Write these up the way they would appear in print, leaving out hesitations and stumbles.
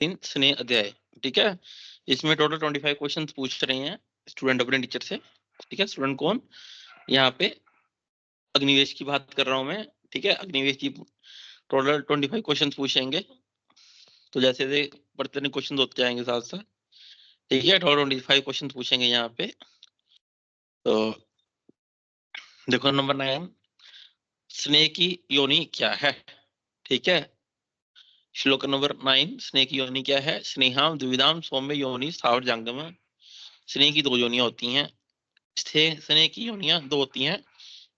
इन स्नेह अध्याय। ठीक है, इसमें टोटल 25 क्वेश्चन पूछ रहे हैं स्टूडेंट अपने टीचर से। ठीक है, स्टूडेंट कौन, यहाँ पे अग्निवेश की बात कर रहा हूं मैं। ठीक है, अग्निवेश की टोटल 25 क्वेश्चन पूछेंगे, तो जैसे बढ़ते क्वेश्चन होते जाएंगे साथ साथ। ठीक है, टोटल 25 क्वेश्चन पूछेंगे यहाँ पे। तो देखो नंबर 9, स्नेह की योनि क्या है। ठीक है, श्लोक नंबर 9, स्नेह की योनि क्या है। स्नेहाम द्विविधाम सौम्य योनि स्थावर जांगम। स्नेह की दो योनियां होती हैं। स्नेह की योनियां दो होती हैं,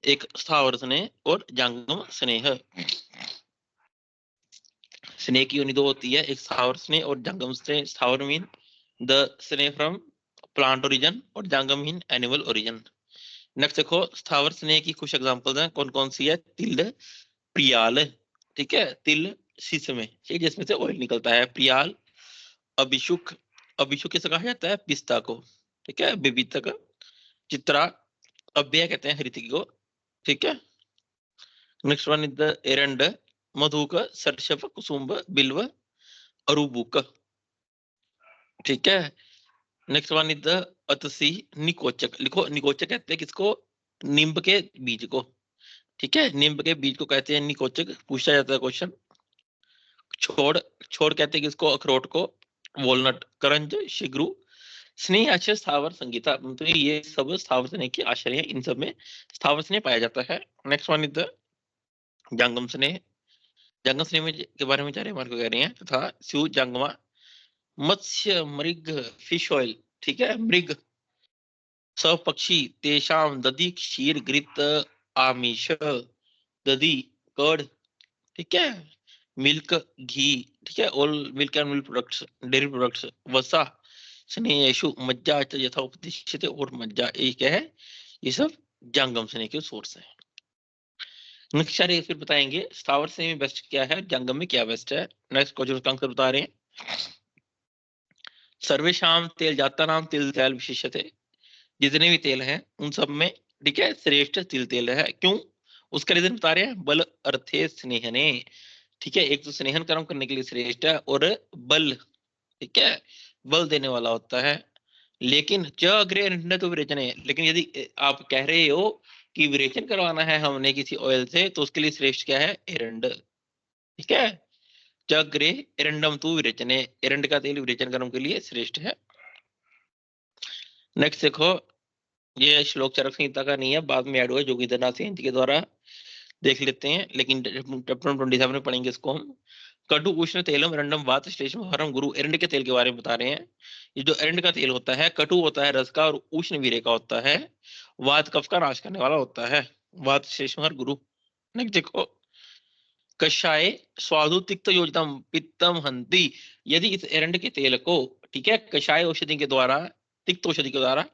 एक स्थावर स्नेह और जांगम स्नेह। स्नेह की योनि दो होती है, एक स्थावर स्नेह और जांगम स्नेह। स्थावर मीन द स्नेह फ्रॉम प्लांट ओरिजिन और जांगम मीन एनिमल ओरिजिन। नेक्स्ट देखो, स्थावर स्नेह की कुछ एग्जांपल्स हैं, कौन कौन सी है। तिल, प्रियाल। ठीक है, तिल शीशमे, ठीक, जिसमें से ऑयल निकलता है। प्रियाल, अभिषुक, अभिषुक किसे कहा जाता है, पिस्ता को। ठीक है, बिबितक, चित्रा, अभ्य कहते हैं हृतिक को। ठीक है, नेक्स्ट वन इज द एरंड, मधुक, सर्षप, कुसुम्ब, बिल्व, अरुबुक। ठीक है, नेक्स्ट वन इज द अतसी, निकोचक। लिखो, निकोचक कहते हैं किसको, नींब के बीज को। ठीक है, नींब के बीज को कहते हैं निकोचक, पूछा जाता है क्वेश्चन। छोड़, छोड़ कहते हैं किसको, अखरोट को। वॉलनट, करंज, शिग्रू, स्नेह आश्रय, स्थावर संगीता। तो ये सब स्थावर स्नेह के आश्रय हैं, इन सब में स्थावर स्नेह पाया जाता है। नेक्स्ट वन इज द जंगम स्नेह। जंगम स्नेह में के बारे में 4 मार्क कह रहे हैं तथा शिव जंगमा, मत्स्य, मृग, फिश ऑयल। ठीक है, मृग, सब पक्षी, तेषाम दधि, क्षीर, घृत, आमिष। दधि, कर्ड। ठीक है, मिल्क, घी। ठीक है, all milk and milk products, dairy products. वसा, स्नेहेशु, मज्जा च यथा उपदिश्यते, और मज्जा एक है। ये सब जंगम स्नेह के सोर्स है। नेक्स्ट सारे फिर बताएंगे स्थावर स्नेह में बेस्ट क्या है, जंगम में क्या बेस्ट है। नेक्स्ट क्वेश्चन का आंसर बता रहे हैं। सर्वेशाम तेल जाता नाम तिल तेल विशेषते। जितने भी तेल हैं उन सब में, ठीक है, श्रेष्ठ तिल तेल है। क्यों, उसका रीजन बता रहे हैं। बल अर्थे स्नेहने। ठीक है, एक तो स्नेहन कर्म करने के लिए श्रेष्ठ है, और बल, ठीक है, बल देने वाला होता है। लेकिन च अग्रे न तो विरेचन है, लेकिन यदि आप कह रहे हो कि विरेचन करवाना है हमने किसी ऑयल से, तो उसके लिए श्रेष्ठ क्या है, एरंड। ठीक है, च अग्रे एरंडम तू विरेचने, एरंड का तेल विरेचन कर्म के लिए श्रेष्ठ है। नेक्स्ट देखो, ये श्लोक चरक संहिता का नहीं है, बाद में ऐड हुआ जोगिंद्रनाथ सिंह जी के द्वारा, देख लेते हैं। लेकिन चैप्टर 27 में पढ़ेंगे इसको हम। कटु उष्ण तेलम एरंडम वात श्लेष्म हरम गुरु। एरंड के तेल के बारे में बता रहे हैं। ये जो एरंड का तेल होता है, कटु होता है रस का, और उष्ण वीर्य का होता है, वात कफ का नाश करने वाला होता है। वात श्लेष्म हर गुरु। नेक्स्ट देखो, कषाय स्वादु तिक्त योजितम पित्तम हंति। यदि इस एरंड के तेल को, ठीक है, कषाय औषधि के द्वारा, तिक्त औषधि के द्वारा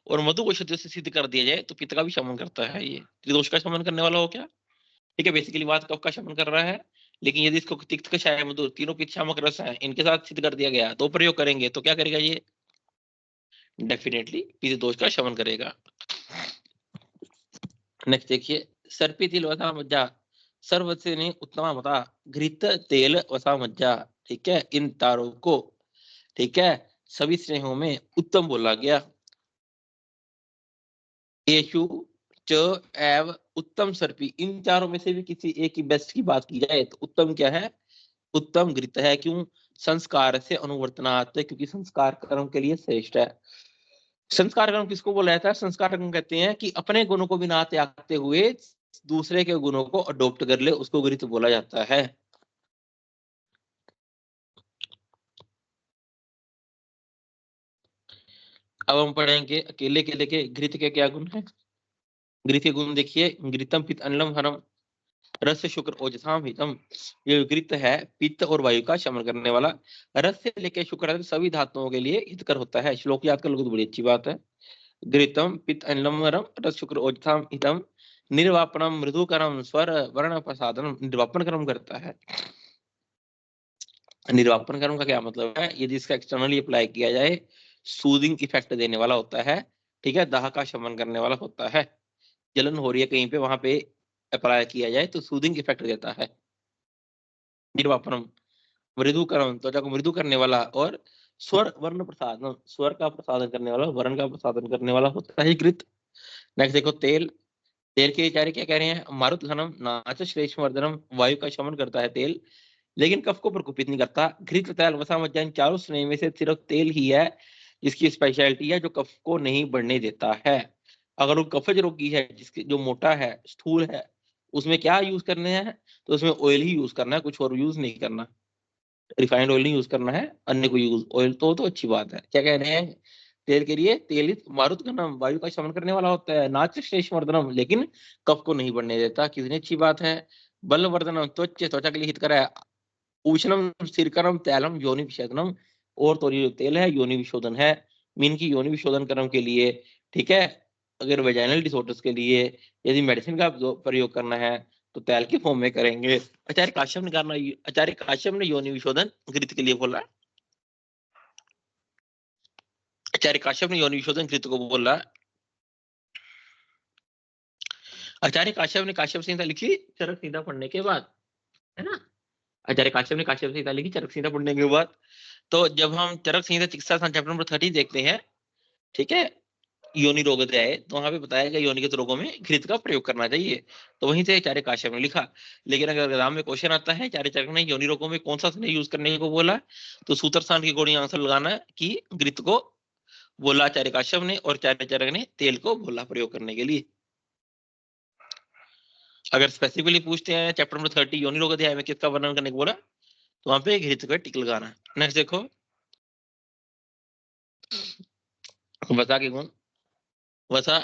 और मधु औषधि से सिद्ध कर दिया जाए, तो पित्त का भी शमन करता है। ये त्रिदोष का शमन करने वाला हो क्या। ठीक है, बेसिकली बात कफ का शमन कर रहा है। लेकिन यदि इसको तिक्त, कषाय, मधु, तीनों पित्त शामक रस है, इनके साथ सिद्ध कर दिया गया, तो प्रयोग करेंगे तो क्या करेगा ये, डेफिनेटली पित्त दोष का शमन करेगा। नेक्स्ट देखिए, सर्पितिल वसा मज्जा, सर्वस्व उत्तम मता, घृत तेल वसा मज्जा। ठीक है, इन तारों को, ठीक है, सभी स्नेहों में उत्तम बोला गया। येषु च एव उत्तम सर्पी। इन चारों में से भी किसी एक की बेस्ट की बात की जाए, तो उत्तम क्या है, उत्तम घृत है। क्यों, संस्कार से अनुवर्तनात्, क्योंकि संस्कार कर्म के लिए श्रेष्ठ है। संस्कार कर्म किसको बोला जाता है, संस्कार कर्म कहते हैं कि अपने गुणों को बिना त्यागते हुए दूसरे के गुणों को अडॉप्ट कर ले, उसको घृत बोला जाता है। अब हम पढ़ेंगे अकेले केले के घृत के क्या गुण है। घृत के गुण देखिए, घृतम पित्त अनिलम हरम, रस शुक्र ओजसाम हितम। ये घृत है पित्त और वायु का शमन करने वाला। रस से लेकर शुक्र सभी धातुओं के लिए हितकर होता है। श्लोक याद कर लोगे तो बड़ी अच्छी बात है। घृतम पित्त अनिलम हरम, रस शुक्र ओजसाम हितम, निर्वापनम मृदुकरम स्वर वर्ण प्रसादनम। निर्वापन कर्म करता है। निर्वापन कर्म का क्या मतलब है, यदि इसका एक्सटर्नली अप्लाई किया जाए, सूदिंग इफेक्ट देने वाला होता है। ठीक है, दाह का शमन करने वाला होता है। जलन हो रही है कहीं पे, वहां पे अप्लाई किया जाए तो सूदिंग इफेक्ट देता है निर्वापनम। मृदुकरम त्वचा को मृदु करने वाला, और स्वर वर्ण प्रसादन स्वर का प्रसादन करने वाला, वर्ण का प्रसादन करने वाला होता है घृत। नेक्स्ट देखो तेल। तेल के विचार क्या कह रहे हैं, मारुत घनम नाच श्लेष्म वर्धनम, वायु का शमन करता है तेल, लेकिन कफ को प्रकोपित नहीं करता। घृत तैल वसा मज्जा इन चारों स्नेह में से सिर्फ तेल ही है जिसकी स्पेशलिटी है जो कफ को नहीं बढ़ने देता है। अगर वो कफज रोगी है जिसके जो मोटा है स्थूल है, उसमें क्या यूज करने हैं, तो उसमें ऑयल ही यूज करना है, कुछ और यूज नहीं करना। रिफाइंड ऑयल नहीं यूज करना है, अन्य को यूज ऑयल तो अच्छी बात है। क्या कह रहे हैं, तेल के लिए तेलित मारुत घनम वायु का शमन करने वाला होता है, नाच श्लेष वर्धनम लेकिन कफ को नहीं बढ़ने देता, कितनी अच्छी बात है। बल वर्धनम त्वचा के लिए हितकर है। उष्णम सिरकरम तैलम योनि विशोधनम, और तो ये तेल है योनि विशोधन है, मीन की योनि विशोधन कर्म के लिए। ठीक है, अगर वेजाइनल डिसऑर्डर्स के लिए यदि मेडिसिन का प्रयोग करना है तो तेल के फॉर्म में करेंगे। आचार्य काश्यप ने करना, आचार्य काश्यप ने योनि विशोधन घृत के लिए बोला। आचार्य काश्यप ने योनि विशोधन घृत को बोला। आचार्य काश्यप ने काश्यप संहिता लिखी चरक संहिता पढ़ने के बाद, है ना। आचार्य काश्यप ने काश्यप संहिता लिखी चरक संहिता पढ़ने के बाद। तो जब हम चरक संहिता चिकित्सा चैप्टर नंबर 30 देखते हैं, ठीक है, योनि रोग अध्याय, तो वहां पे बताया गया योनिगत रोगों में घृत का प्रयोग करना चाहिए, तो वहीं से आचार्य काश्यप ने लिखा। लेकिन अगर एग्जाम में क्वेश्चन आता है आचार्य चरक ने योनि रोगों में कौन सा स्नेह यूज करने को बोला, तो सूत्रस्थान की कोडिंग आंसर लगाना है कि घृत को बोला आचार्य काश्यप ने, और आचार्य चरक ने तेल को बोला प्रयोग करने के लिए। अगर स्पेसिफिकली पूछते हैं चैप्टर नंबर 30 योनि रोग अध्याय में किसका वर्णन करने को बोला, तो वहां पे घृत का टिक लगाना है। नेक्स्ट देखो वसा के गुण। वसा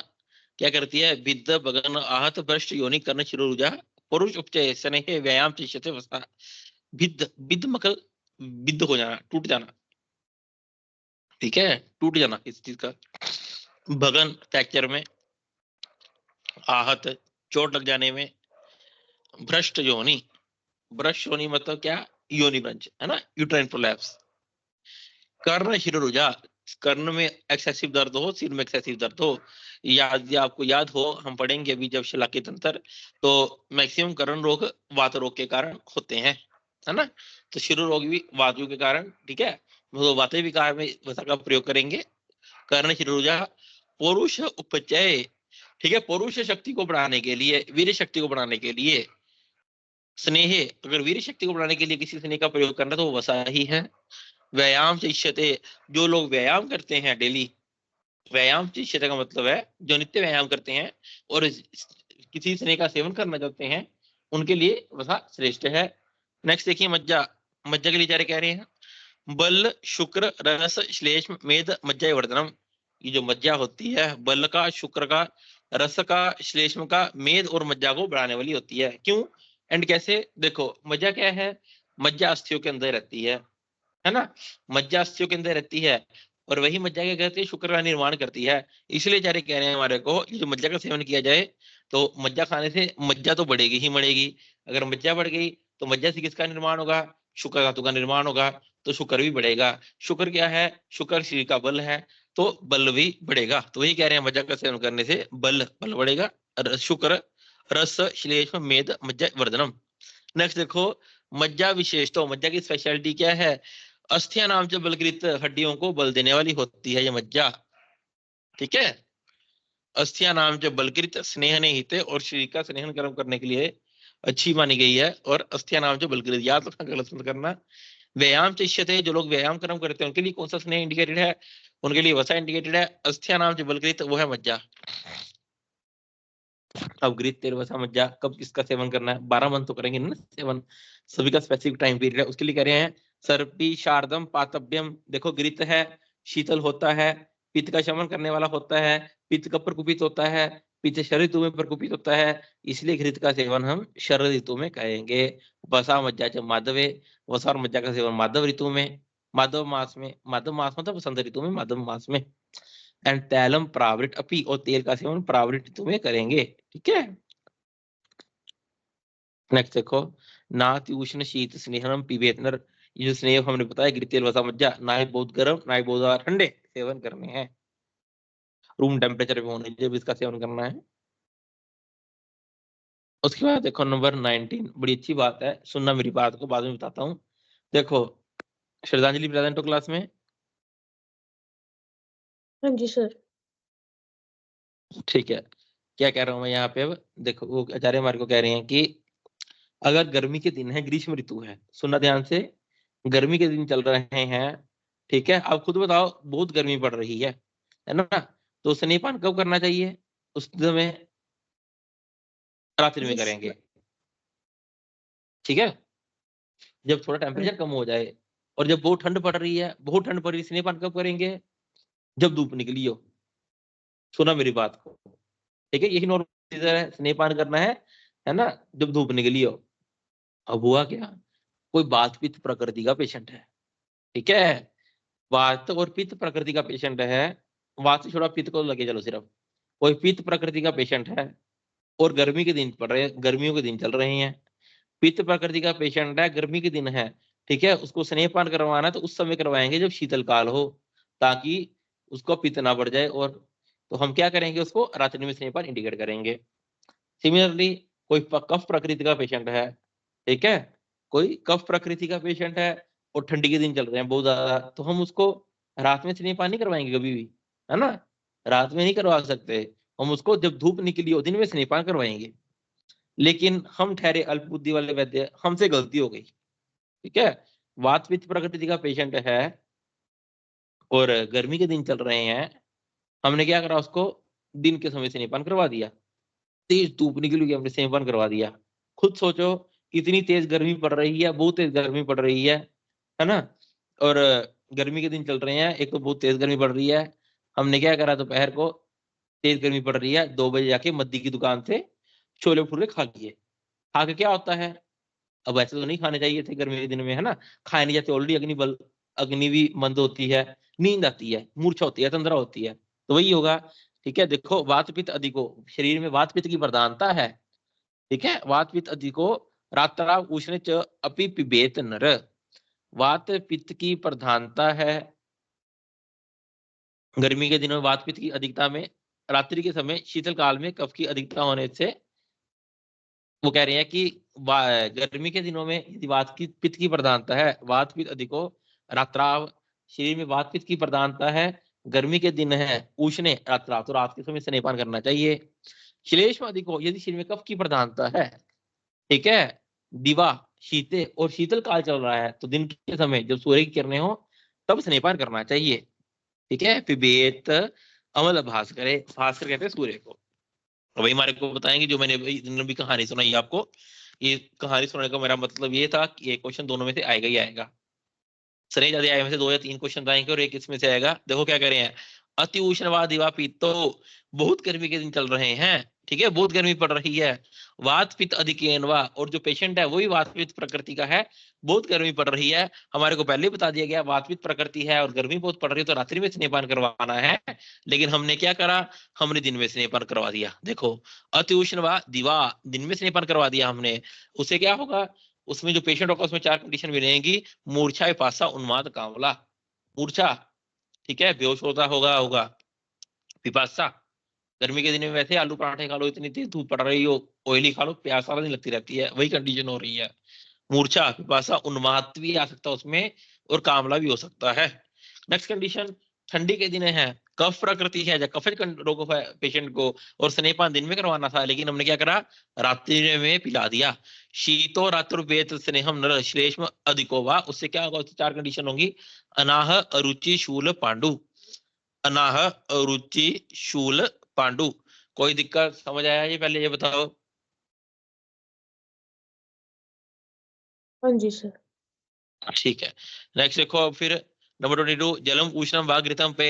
क्या करती है, विद्ध बगन आहत भ्रष्ट योनि कर्ण शिरोरुजा पुरुष उपचय स्नेह व्यायाम चिष्यते वसा। विद्ध विद्ध मकल विद्ध हो जाना, टूट जाना, ठीक है, टूट जाना इस चीज का। भगन फ्रैक्चर में, आहत चोट लग जाने में, भ्रष्ट योनि, भ्रष्ट योनि मतलब क्या, योनि भ्रंश, है ना, यूट्राइन प्रोलैप्स। कर्ण शिरोरुजा, कर्ण में एक्सेसिव दर्द हो, सिर में एक्सेसिव दर्द हो। याद आपको याद हो, हम पढ़ेंगे अभी जब शलाकी तंत्र, तो मैक्सिमम कर्ण रोग वात रोग के कारण होते हैं, है ना। तो शिरो रोग भी वातु के कारण, ठीक है, तो वातु विकार में वसा का प्रयोग करेंगे। कर्ण शिरोरुजा पुरुष उपचय, ठीक है, पुरुष शक्ति को बढ़ाने के लिए, वीर शक्ति को बढ़ाने के लिए। स्नेह, अगर वीर शक्ति को बढ़ाने के लिए किसी स्नेह का प्रयोग करना तो वो वसा ही है। व्यायाम शिष्यते, जो लोग व्यायाम करते हैं डेली, व्यायाम शिष्यते का मतलब है जो नित्य व्यायाम करते हैं और किसी स्नेह का सेवन करना चाहते हैं, उनके लिए वसा श्रेष्ठ है। नेक्स्ट देखिए मज्जा। मज्जा के लिए कह रहे हैं, बल शुक्र रस श्लेष्म मेद मज्जा वर्धनम। ये जो मज्जा होती है बल का, शुक्र का, रस का, श्लेष्म का, मेद और मज्जा को बढ़ाने वाली होती है। क्यों एंड कैसे, देखो मज्जा क्या है, मज्जा अस्थियों के अंदर रहती है ना, मज्जा अस्थियों के अंदर रहती है, और वही मज्जा क्या करती है, शुक्र का निर्माण करती है। इसलिए चारे कह रहे हैं हमारे को, ये जो मज्जा का सेवन किया जाए तो मज्जा खाने से मज्जा तो बढ़ेगी ही बढ़ेगी। अगर मज्जा बढ़ गई तो मज्जा से किसका निर्माण होगा, शुक्र धातु का निर्माण होगा, तो शुक्र भी बढ़ेगा। शुक्र क्या है, शुक्र शरीर का बल है, तो बल भी बढ़ेगा। तो वही कह रहे हैं मज्जा का सेवन करने से बल बल बढ़ेगा। शुक्र रस श्लेष्म मेद मज्जा वर्धनम। नेक्स्ट देखो मज्जा विशेष, तो मज्जा की स्पेशलिटी क्या है, अस्थिया नाम से बलकृत, हड्डियों को बल देने वाली होती है ये मज्जा, ठीक है। अस्थिया नाम से बलकृत स्नेह ने हिते, और शरीर का स्नेहन कर्म करने के लिए अच्छी मानी गई है, और अस्थिया नाम से बलकृत, याद रखना गलत मत करना। व्यायाम चिष्यते, जो लोग व्यायाम कर्म करते हैं उनके लिए कौन सा स्नेह इंडिकेटेड है, उनके लिए वसा इंडिकेटेड है। अस्थिया नाम से बलकृत वो है मज्जा। अब ग्रीत तेल वसा मज्जा कब किसका सेवन करना है, 12 मंथ तो करेंगे ना सेवन, सभी का स्पेसिफिक टाइम पीरियड है, उसके लिए कह रहे हैं सर्पी शारदम पातव्यम। देखो ग्रीत है, शीतल होता है, पित्त का शमन करने वाला होता है, पित्त कब प्रकोपित होता है, पित्त शरद ऋतु में प्रकोपित होता है, इसलिए घृत का सेवन हम शरद ऋतु में करेंगे। वसा मज्जा जब माधवे, वसा और मज्जा का सेवन माधव ऋतु में, माधव मास में, माधव मास मतलब वसंत ऋतु में, माधव मास में। एंड तैलम प्रावृत अपी, और तेल का सेवन प्रावृत ऋतु में करेंगे, ठीक है। नेक्स्ट देखो नाति उष्ण शीत स्नेहनम पिबेत नर। ये जो स्नेह हमने बताया गिरतेल वसा मज्जा, ना ही बहुत गर्म ना ही बहुत ठंडे सेवन करने हैं, रूम टेम्परेचर पे होने जब इसका सेवन करना है। उसके बाद देखो नंबर 19, बड़ी अच्छी बात है, सुनना मेरी बात को, बाद में बताता हूँ। देखो श्रद्धांजलि प्रेजेंट हो क्लास में? हाँ जी सर। ठीक है, क्या कह रहा हूँ मैं यहाँ पे? अब देखो वो आचार्य हमारे को कह रहे हैं कि अगर गर्मी के दिन है, ग्रीष्म ऋतु है, सुनना ध्यान से, गर्मी के दिन चल रहे हैं, ठीक है, आप खुद बताओ बहुत गर्मी पड़ रही है ना, तो स्नेहपान कब करना चाहिए? उस समय रात्रि में जी करेंगे, सर। ठीक है, जब थोड़ा हाँ टेम्परेचर कम हो जाए। और जब बहुत ठंड पड़ रही है, बहुत ठंड पड़ रही है, स्नेहपान कब करेंगे? जब धूप निकली हो। सुना मेरी बात को? ठीक है, यही नॉर्मल प्रोसीजर है, स्नेहपान करना है ना, जब धूप निकली हो। अब हुआ क्या, कोई वात पित्त प्रकृति का पेशेंट है, ठीक है, वात और पित्त प्रकृति का पेशेंट है, वात से छोड़ा पित्त को लगे चलो सिर्फ, कोई पित्त प्रकृति का पेशेंट है और गर्मी के दिन पड़ रहे हैं, गर्मियों के दिन चल रहे हैं, पित्त प्रकृति का पेशेंट है, गर्मी के दिन है, ठीक है, उसको स्नेहपान करवाना है तो उस समय करवाएंगे जब शीतल काल हो, ताकि उसको पित्त ना बढ़ जाए। और तो हम क्या करेंगे, उसको रात्रि में स्नेहपान इंडिकेट करेंगे। सिमिलरली कोई कफ प्रकृति का पेशेंट है, ठीक है, कोई कफ प्रकृति का पेशेंट है और ठंडी के दिन चल रहे हैं बहुत ज्यादा, तो हम उसको रात में स्नेहपान नहीं करवाएंगे कभी भी, है ना, रात में नहीं करवा सकते, हम उसको जब धूप निकली हो दिन में स्नेहपान करवाएंगे। लेकिन हम ठहरे अल्प बुद्धि वाले वैद्य, हमसे गलती हो गई, ठीक है, वात पित्त प्रकृति का पेशेंट है और गर्मी के दिन चल रहे हैं, हमने क्या करा, उसको दिन के समय स्नेहपान करवा दिया, तेज धूप निकली हुई हमने स्नेहपान करवा दिया। खुद सोचो इतनी तेज गर्मी पड़ रही है, बहुत तेज गर्मी पड़ रही है ना, और गर्मी के दिन चल रहे हैं, एक तो बहुत तेज गर्मी पड़ रही है, हमने क्या करा, दोपहर को तेज गर्मी पड़ रही है, 2 बजे जाके मद्दी की दुकान से छोले भटूरे खा लिए। खा के क्या होता है, अब ऐसे तो नहीं खाने चाहिए थे गर्मी के दिन में, है ना, खाए नहीं जाते, ऑलरेडी अग्नि भी मंद होती है, नींद आती है, मूर्छा होती है, तंद्रा होती है, तो वही होगा। ठीक है, देखो वात पित्त अधिको, शरीर में वात पित्त की प्रधानता है, ठीक है, वात पित्त अधिको रात्राव उष्ण च अपि पिबेत नर, वात पित्त की प्रधानता है गर्मी के दिनों में, वात पित्त की अधिकता में, रात्रि के समय शीतल काल में कफ की अधिकता होने से वो कह रहे हैं कि गर्मी के दिनों में यदि वात की पित्त की प्रधानता है, वात पित्त अधिको रात्राव, शरीर में वात पित्त की प्रधानता है, गर्मी के दिन है, उष्णे रात्राव, तो रात के समय स्नेहपान करना चाहिए। श्लेष्म अधिको, यदि शरीर में कफ की प्रधानता है, ठीक है, दिवा शीते, और शीतल काल चल रहा है, तो दिन के समय जब सूर्य की किरणें हो तब स्नेहपान करना चाहिए, ठीक है। पिबेत अमल भास्कर, भास्कर कहते हैं सूर्य को। वही हमारे को बताएंगे, जो मैंने भी कहानी सुनाई आपको, ये कहानी सुनाने का मेरा मतलब ये था कि ये क्वेश्चन दोनों में से आएगा ही आएगा, सर ज्यादा आए में से 2 या 3 क्वेश्चन आएंगे और एक इसमें से आएगा। देखो क्या करें हैं, अति उष्णवा दिवा पीतो, बहुत गर्मी के दिन चल रहे हैं, ठीक है, बहुत गर्मी पड़ रही है, वात पित्त अधिकेनवा, और जो पेशेंट है वही वात पित्त प्रकृति का है, बहुत गर्मी पड़ रही है, हमारे को पहले ही बता दिया गया वात पित्त प्रकृति है और गर्मी बहुत पड़ रही है तो रात्रि में स्नेहपान करवाना है, लेकिन हमने क्या करा, हमने दिन में स्नेहपान करवा दिया। देखो अति उष्णवा दिवा, दिन में स्नेहपान करवा दिया हमने, उससे क्या होगा, उसमें जो पेशेंट होगा उसमें 4 कंडीशन मिलेंगी, मूर्छा विपाशा उन्माद कामला। मूर्छा, ठीक है, बेहोश होता होगा, विपाशा, गर्मी के दिन में वैसे आलू पराठे खा लो, इतनी तेज धूप पड़ रही हो, ऑयली खा लो, प्यास नहीं लगती रहती है, वही कंडीशन हो रही है। मूर्छा विपाशा उन्माद भी आ सकता है उसमें, और कामला भी हो सकता है। नेक्स्ट कंडीशन, ठंडी के दिन है, कफ प्रकृति है, कफज रोग है पेशेंट को, और स्नेहपान दिन में करवाना था, लेकिन हमने क्या करा, रात्रि में पिला दिया। शीतो रात्रुपेत स्नेहम नर श्लेष्म अधिको वा, उससे क्या होगा, उससे 4 कंडीशन होंगी, अनाह अरुचि शूल पांडु, अनाह अरुचि शूल पांडु। कोई दिक्कत समझ आया ये, पहले ये बताओ। हाँ जी सर। ठीक है, नेक्स्ट देखो फिर नंबर 22, जलम उष्णम वा घृतम पे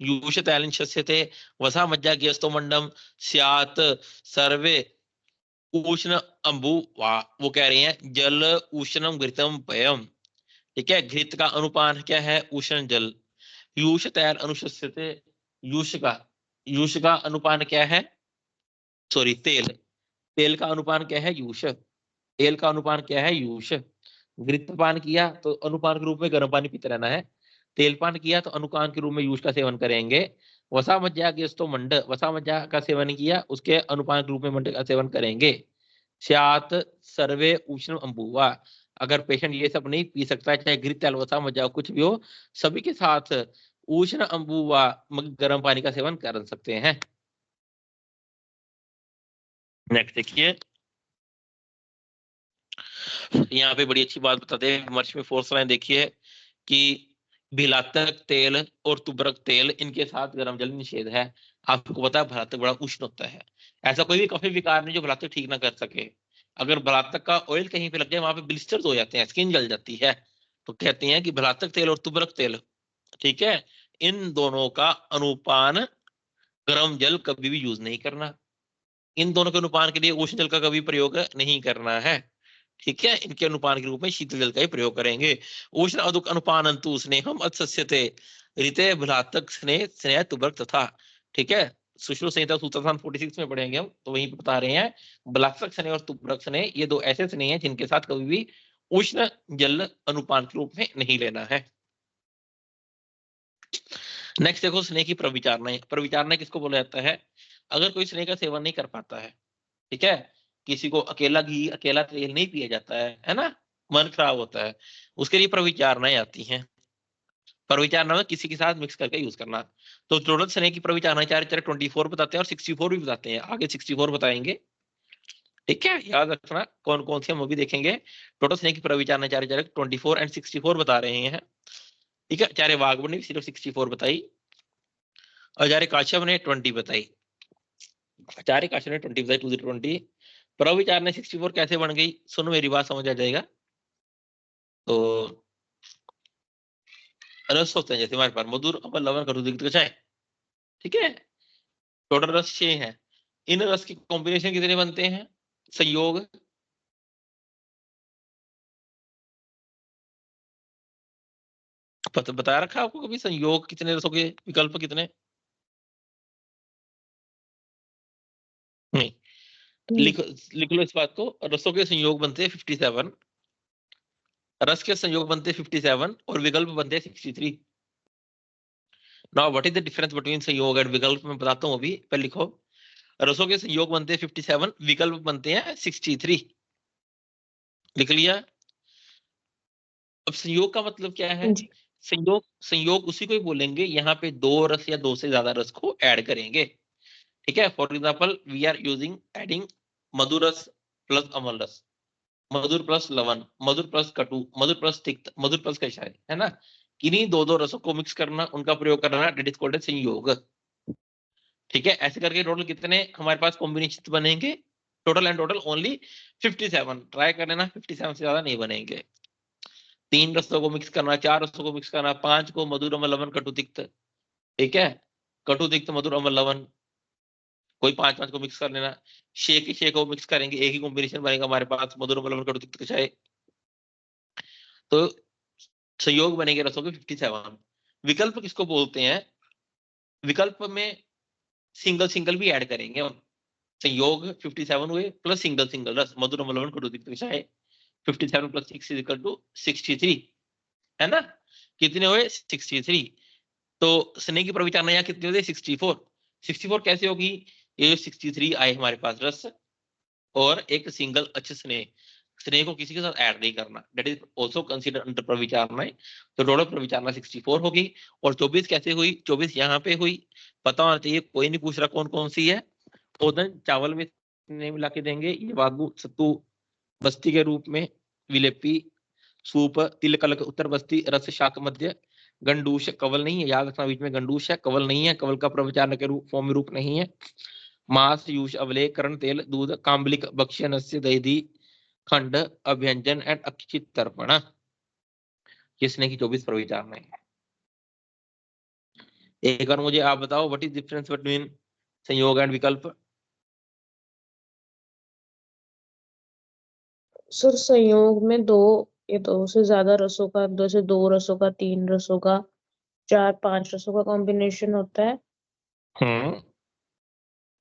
यूष तैलन शस्यते वसा मज्जा गेस्तो मंडम स्यात् सर्वे उष्ण अंबु वा, वो कह रहे हैं जल उष्णम घृतम पयम, ठीक है, घृत का अनुपान क्या है, उष्ण जल, यूष तैल अनुशस्यते, यूष का, यूष का अनुपान क्या है, सॉरी तेल, तेल का अनुपान क्या है, यूष, तेल का अनुपान क्या है, यूष, घृतपान किया तो अनुपान के रूप में गर्म पानी पीते रहना है, तेलपान किया तो अनुपान के रूप में यूष का सेवन करेंगे, वसा मज्जा गेस्तो मंड, वसा मज्जा का सेवन किया उसके अनुपान के रूप में मंड का सेवन करेंगे, स्यात सर्वे उष्ण अंबुवा, अगर पेशेंट ये सब नहीं पी सकता, चाहे घृत वसा मज्जा कुछ भी हो, सभी के साथ उष्ण अम्बु व गर्म पानी का सेवन कर सकते हैं। नेक्स्ट देखिए, यहाँ पे बड़ी अच्छी बात बताते हैं विमर्श में, फोर्थ लाइन देखिए कि भिलातक तेल और तुबरक तेल इनके साथ गर्म जल निषेध है। आपको पता है भलातक बड़ा उष्ण होता है, ऐसा कोई भी कफे विकार नहीं जो भलातक ठीक ना कर सके। अगर भलातक का ऑयल कहीं पे लग जाए वहां पे ब्लिस्टर्स हो जाते हैं, स्किन जल जाती है। तो कहते हैं कि भलातक तेल और तुबरक तेल, ठीक है, इन दोनों का अनुपान गर्म जल कभी भी यूज नहीं करना। इन दोनों के अनुपान के लिए उष्ण जल का कभी प्रयोग नहीं करना है, ठीक है। इनके अनुपान के रूप में शीतल जल का ही प्रयोग करेंगे। उष्ण अदुक अनुपान अंतु स्नेहम अत्सस्यते ऋते भ्रातक स्नेह स्नेह तुबरक तथा, ठीक है। सुश्रुत संहिता सूत्रस्थान 46 में पढ़ेंगे हम, तो वहीं बता रहे हैं बलात्सक स्नेह और तुबरक स्नेह ये दो ऐसे स्नेह हैं जिनके साथ कभी भी उष्ण जल अनुपान के रूप में नहीं लेना है। नेक्स्ट देखो, स्नेह की प्रविचारणा। प्रविचारणा किसको बोला जाता है? अगर कोई स्नेह का सेवन नहीं कर पाता है, ठीक है, किसी को अकेला घी अकेला तेल नहीं पिया जाता है ना, मन खराब होता है, उसके लिए प्रविचारणाएं आती हैं। प्रविचारणा में किसी के साथ मिक्स करके यूज करना। तो टोटल स्नेह की प्रविचारणा 4 24 बताते हैं और 64 भी बताते हैं, आगे 64 बताएंगे, ठीक है। याद रखना कौन कौन सी हम भी देखेंगे। टोटल स्नेह की प्रविचारणा 4 24 एंड 64 बता रहे हैं, ठीक है। चारे वाघबन ने सिर्फ 64 बताई और चारे काश्यप ने 20 बताई। चारे काश्यप ने 20 बताई, 2 प्रविचार ने 64 कैसे बन गई, सुनो मेरी बात समझ आ जाएगा। तो रस होते हैं जैसे हमारे पास मधुर अम्ल लवण कटु तिक्त कषाय, ठीक है। टोटल रस 6 है। इन रस के कॉम्बिनेशन कितने बनते हैं? संयोग पता बता रखा आपको कभी, संयोग कितने रसों के विकल्प कितने? नहीं, लिख लिख लो इस बात को। रसों के संयोग बनते हैं 57, रस के संयोग बनते हैं 57 और विकल्प बनते हैं 63। Now what is the difference between संयोग एंड विकल्प, मैं बताता हूँ अभी, पहले लिखो। रसों के संयोग बनते हैं 57, विकल्प बनते हैं 63, लिख लिया। अब संयोग का मतलब क्या है? संयोग संयोग उसी को ही बोलेंगे यहाँ पे दो रस या दो से ज्यादा रस को ऐड करेंगे, ठीक है। For example we are using adding मधुर रस प्लस अम्ल रस, मधुर प्लस लवण, मधुर प्लस कटु, मधुर प्लस तिक्त, मधुर प्लस कषाय, है ना। किन्हीं दो दो रसों को मिक्स करना, उनका प्रयोग करना, डेट इज कॉल्ड संयोग, ठीक है। ऐसे करके टोटल कितने हमारे पास कॉम्बिनेशन बनेंगे? Total and total only 57। Try कर लेना, 57 से ज्यादा नहीं बनेंगे। 3 रसों को मिक्स करना, 4 रसों को मिक्स करना, 5 को मधुर अम्ल लवण कटु तिक्त, ठीक है। कटु तिक्त मधुर अम्ल लवण, कोई 5 को मिक्स कर लेना। 6 को मिक्स करेंगे, एक ही कॉम्बिनेशन बनेगा हमारे पास, मधुर अम्ल लवण कटु तिक्त कषाय। तो संयोग बनेंगे रसों के 57। विकल्प किसको बोलते हैं? विकल्प में सिंगल सिंगल भी ऐड करेंगे हम। संयोग 57 हुए प्लस सिंगल सिंगल रस, मधुर अम्ल लवण कटु तिक्त कषाय, 57 प्लस 6 इज इक्वल टू 63, है ना। कितने हुए? 63। तो स्नेह की प्रविचारणा यहाँ कितनी होती है? 64। 64 कैसे होगी? ये जो 63 आए हमारे पास रस और एक सिंगल अच्छे स्नेह, स्नेह को किसी के साथ ऐड नहीं करना, that is also consider under प्रविचारणा। तो टोटल प्रविचारणा 64 होगी। और 24 कैसे हुई? 24 यहाँ पे हुई, पता होना चाहिए, कोई नहीं पूछ रहा कौन कौन सी है। ओदन चावल में स्नेह मिला के देंगे, ये वागु सत्तू बस्ती के रूप में, विलेपी सूप, तिल कलक उत्तर बस्ती, रस शाक मध्य, गंडूश कवल नहीं है, याद रखना बीच में गंडूश है, कवल नहीं है, कवल का प्रविचारण के रूप फॉर्म में रूप नहीं है। मांस यूष अवलेख करण तेल दूध काम्बलिक भक्ष्य नस्य दही खंड अभ्यंजन एंड अक्षित तर्पण, किसने की 24 प्रविचारणा है। एक बार मुझे आप बताओ व्हाट इज डिफरेंस बिटवीन संयोग एंड विकल्प? सर संयोग में दो या दो से ज्यादा रसों का, दो से दो रसों का, 3 रसों का, 4 5 रसों का कॉम्बिनेशन होता है।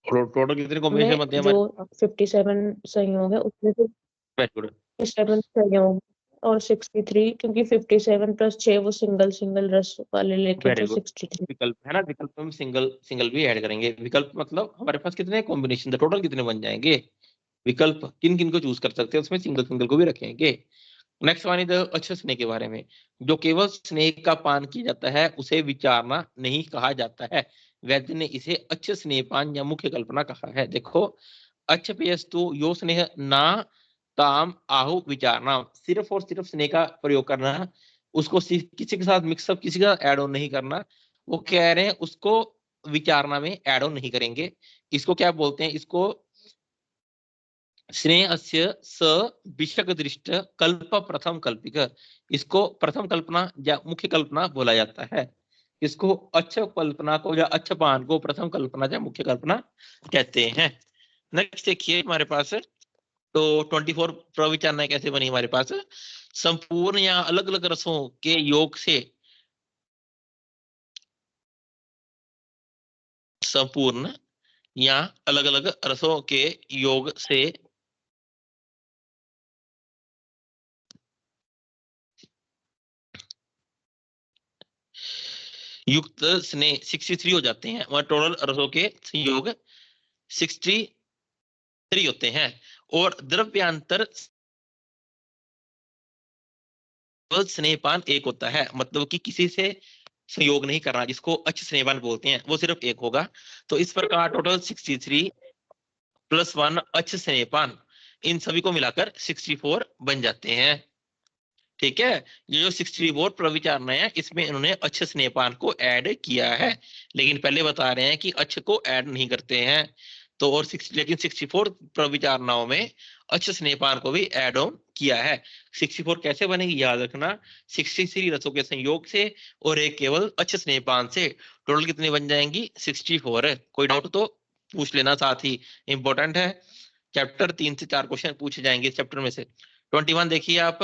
टोटल कितने कॉम्बिनेशन में बनते हैं जो हमारे? 57 संयोग है उसमें से वेरी गुड। 57 संयोग और 63, क्योंकि 57 प्लस 6 वो सिंगल सिंगल रस वाले लेके, वेरी तो गुड। 63। विकल्प है ना, विकल्प में सिंगल सिंगल भी ऐड करेंगे। विकल्प मतलब हमारे पास कितने कॉम्बिनेशन, टोटल कितने बन जाएंगे? विकल्प किन किन को चूज कर सकते हैं, उसमें सिंगल सिंगल को भी रखेंगे। नेक्स्ट वन इज अच्छे स्नेह के बारे में। जो केवल स्नेह का पान किया जाता है उसे विचारना नहीं कहा जाता है। वैद्य ने इसे अच्छे स्नेहपान या मुख्य कल्पना कहा है। देखो, अच्छ पेयस्तु यो स्नेह ना ताम आहु विचारना, सिर्फ और सिर्फ स्नेह का प्रयोग करना, उसको किसी के साथ मिक्सअप, किसी का एड ऑन नहीं करना। वो कह रहे हैं उसको विचारना में एड ऑन नहीं करेंगे। इसको क्या बोलते हैं? इसको स्नेहस्य स विषक दृष्ट कल्प प्रथम कल्पिक, इसको प्रथम कल्पना या मुख्य कल्पना बोला जाता है। इसको अच्छा कल्पना को या अच्छा पान को प्रथम कल्पना या मुख्य कल्पना कहते हैं। नेक्स्ट देखिए हमारे पास, तो 24 प्रविचारणाएं कैसे बनी हमारे पास? संपूर्ण या अलग अलग रसों के योग से, संपूर्ण या अलग अलग रसों के योग से युक्त स्नेह 63 हो जाते हैं। वहां टोटल रसों के संयोग 63 होते हैं। और द्रव्यांतर स्नेहपान एक होता है, मतलब कि किसी से संयोग नहीं करना, जिसको अच्छे स्नेहपान बोलते हैं, वो सिर्फ एक होगा। तो इस प्रकार टोटल 63 प्लस 1 अच्छे स्नेहपान, इन सभी को मिलाकर 64 बन जाते हैं। ठीक है, ये जो 64 प्रविचारणाएं है, इसमें इन्होंने अच्छे स्नेहपान को ऐड किया है, लेकिन पहले बता रहे हैं कि अच्छे को ऐड नहीं करते हैं। तो और लेकिन 64 प्रविचारणाओं में अच्छे स्नेहपान को भी ऐड ऑन किया है। 64 कैसे बनेगी याद रखना, 63 रसों के संयोग से और एक केवल अच्छे स्नेहपान से, टोटल कितने बन जाएंगी? 64। कोई डाउट तो पूछ लेना, साथ ही इंपॉर्टेंट है। चैप्टर 3 से 4 क्वेश्चन पूछे जाएंगे इस चैप्टर में से। 21 देखिए आप,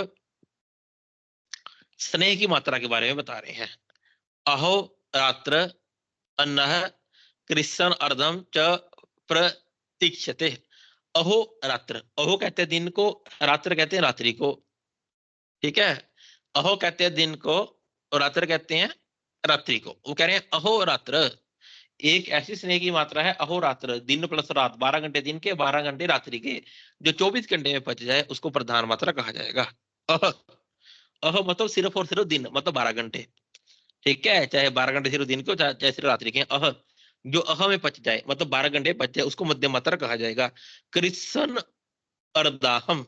स्नेह की मात्रा के बारे में बता रहे हैं। अहो रात्र अन्नः कृष्ण अर्धम च प्रतीक्षते। अहो रात्र, अहो कहते हैं दिन को, रात्र कहते हैं रात्रि को। ठीक है, अहो कहते हैं दिन को और रात्र कहते हैं रात्रि को। वो कह रहे हैं अहो रात्र एक ऐसी स्नेह की मात्रा है, अहोरात्र दिन प्लस रात, 12 घंटे दिन के 12 घंटे रात्रि के, जो 24 घंटे में पच जाए उसको प्रधान मात्रा कहा जाएगा। अह, अह मतलब सिर्फ और सिर्फ दिन, मतलब 12 घंटे। ठीक है, चाहे 12 घंटे सिर्फ दिन के हो, चाहे सिर्फ रात्रि के। अह, जो अह में पच जाए, मतलब 12 घंटे पच जाए, उसको मध्यम मात्रा कहा जाएगा। कृष्ण अर्धाहम,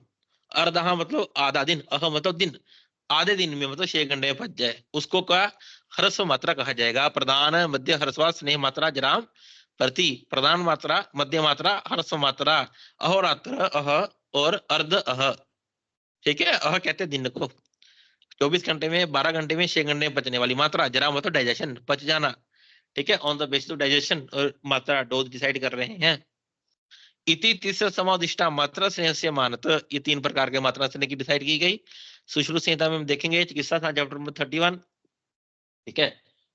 अर्धाह मतलब आधा दिन, अह मतलब दिन, आधे दिन में मतलब 6 घंटे में पच जाए, उसको का ह्रस्व मात्रा कहा जाएगा। प्रधान मध्य ह्रस्व स्नेह मात्रा जराम प्रति, प्रधान मात्रा मध्य मात्रा ह्रस्व मात्रा, अहोरात्र अह और अर्ध अह। ठीक है, अह कहते हैं दिन को, 24 घंटे में 12 घंटे में 6 घंटे में पचने वाली मात्रा। जरा मतलब डाइजेशन, पच जाना। ठीक है, on the basis of digestion और मात्रा डोज डिसाइड कर रहे हैं। इति तीसरा समादिष्टा मात्रा स्नेह से मानत, ये 3 प्रकार के मात्रा स्नेह की डिसाइड की गई। सुश्रुत संहिता में हम देखेंगे चिकित्सा था चैप्टर नंबर 31। ठीक है,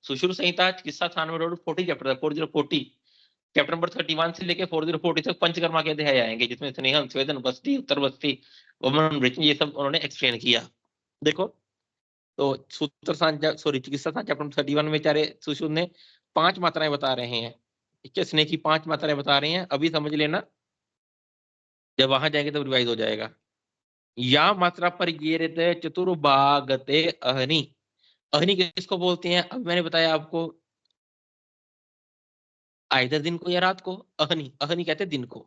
सुश्रुत संहिता चिकित्सा थान में 40 चैप्टर 4040, चैप्टर नंबर 31 से लेके 4040 तक पंचकर्मा के अध्याय आएंगे, जिसमें स्नेहन स्वेदन बस्ती उत्तर बस्ती वमन ब्रीचिंग ये सब उन्होंने एक्सप्लेन किया। देखो, तो सूत्र सॉरी चिकित्सा चैप्टर 31 में चारे सुश्रुत ने 5 मात्राएं बता रहे हैं। ठीक है, स्नेह की 5 मात्राएं बता रहे हैं, अभी समझ लेना, जब वहां जाएंगे तब रिवाइज हो जाएगा। या मात्रा पर ये रहते चतुर्भागते अहनि, अहनि किसको बोलते हैं? अब मैंने बताया आपको, आइदर दिन को या रात को, अहनि, अहनि कहते हैं दिन को।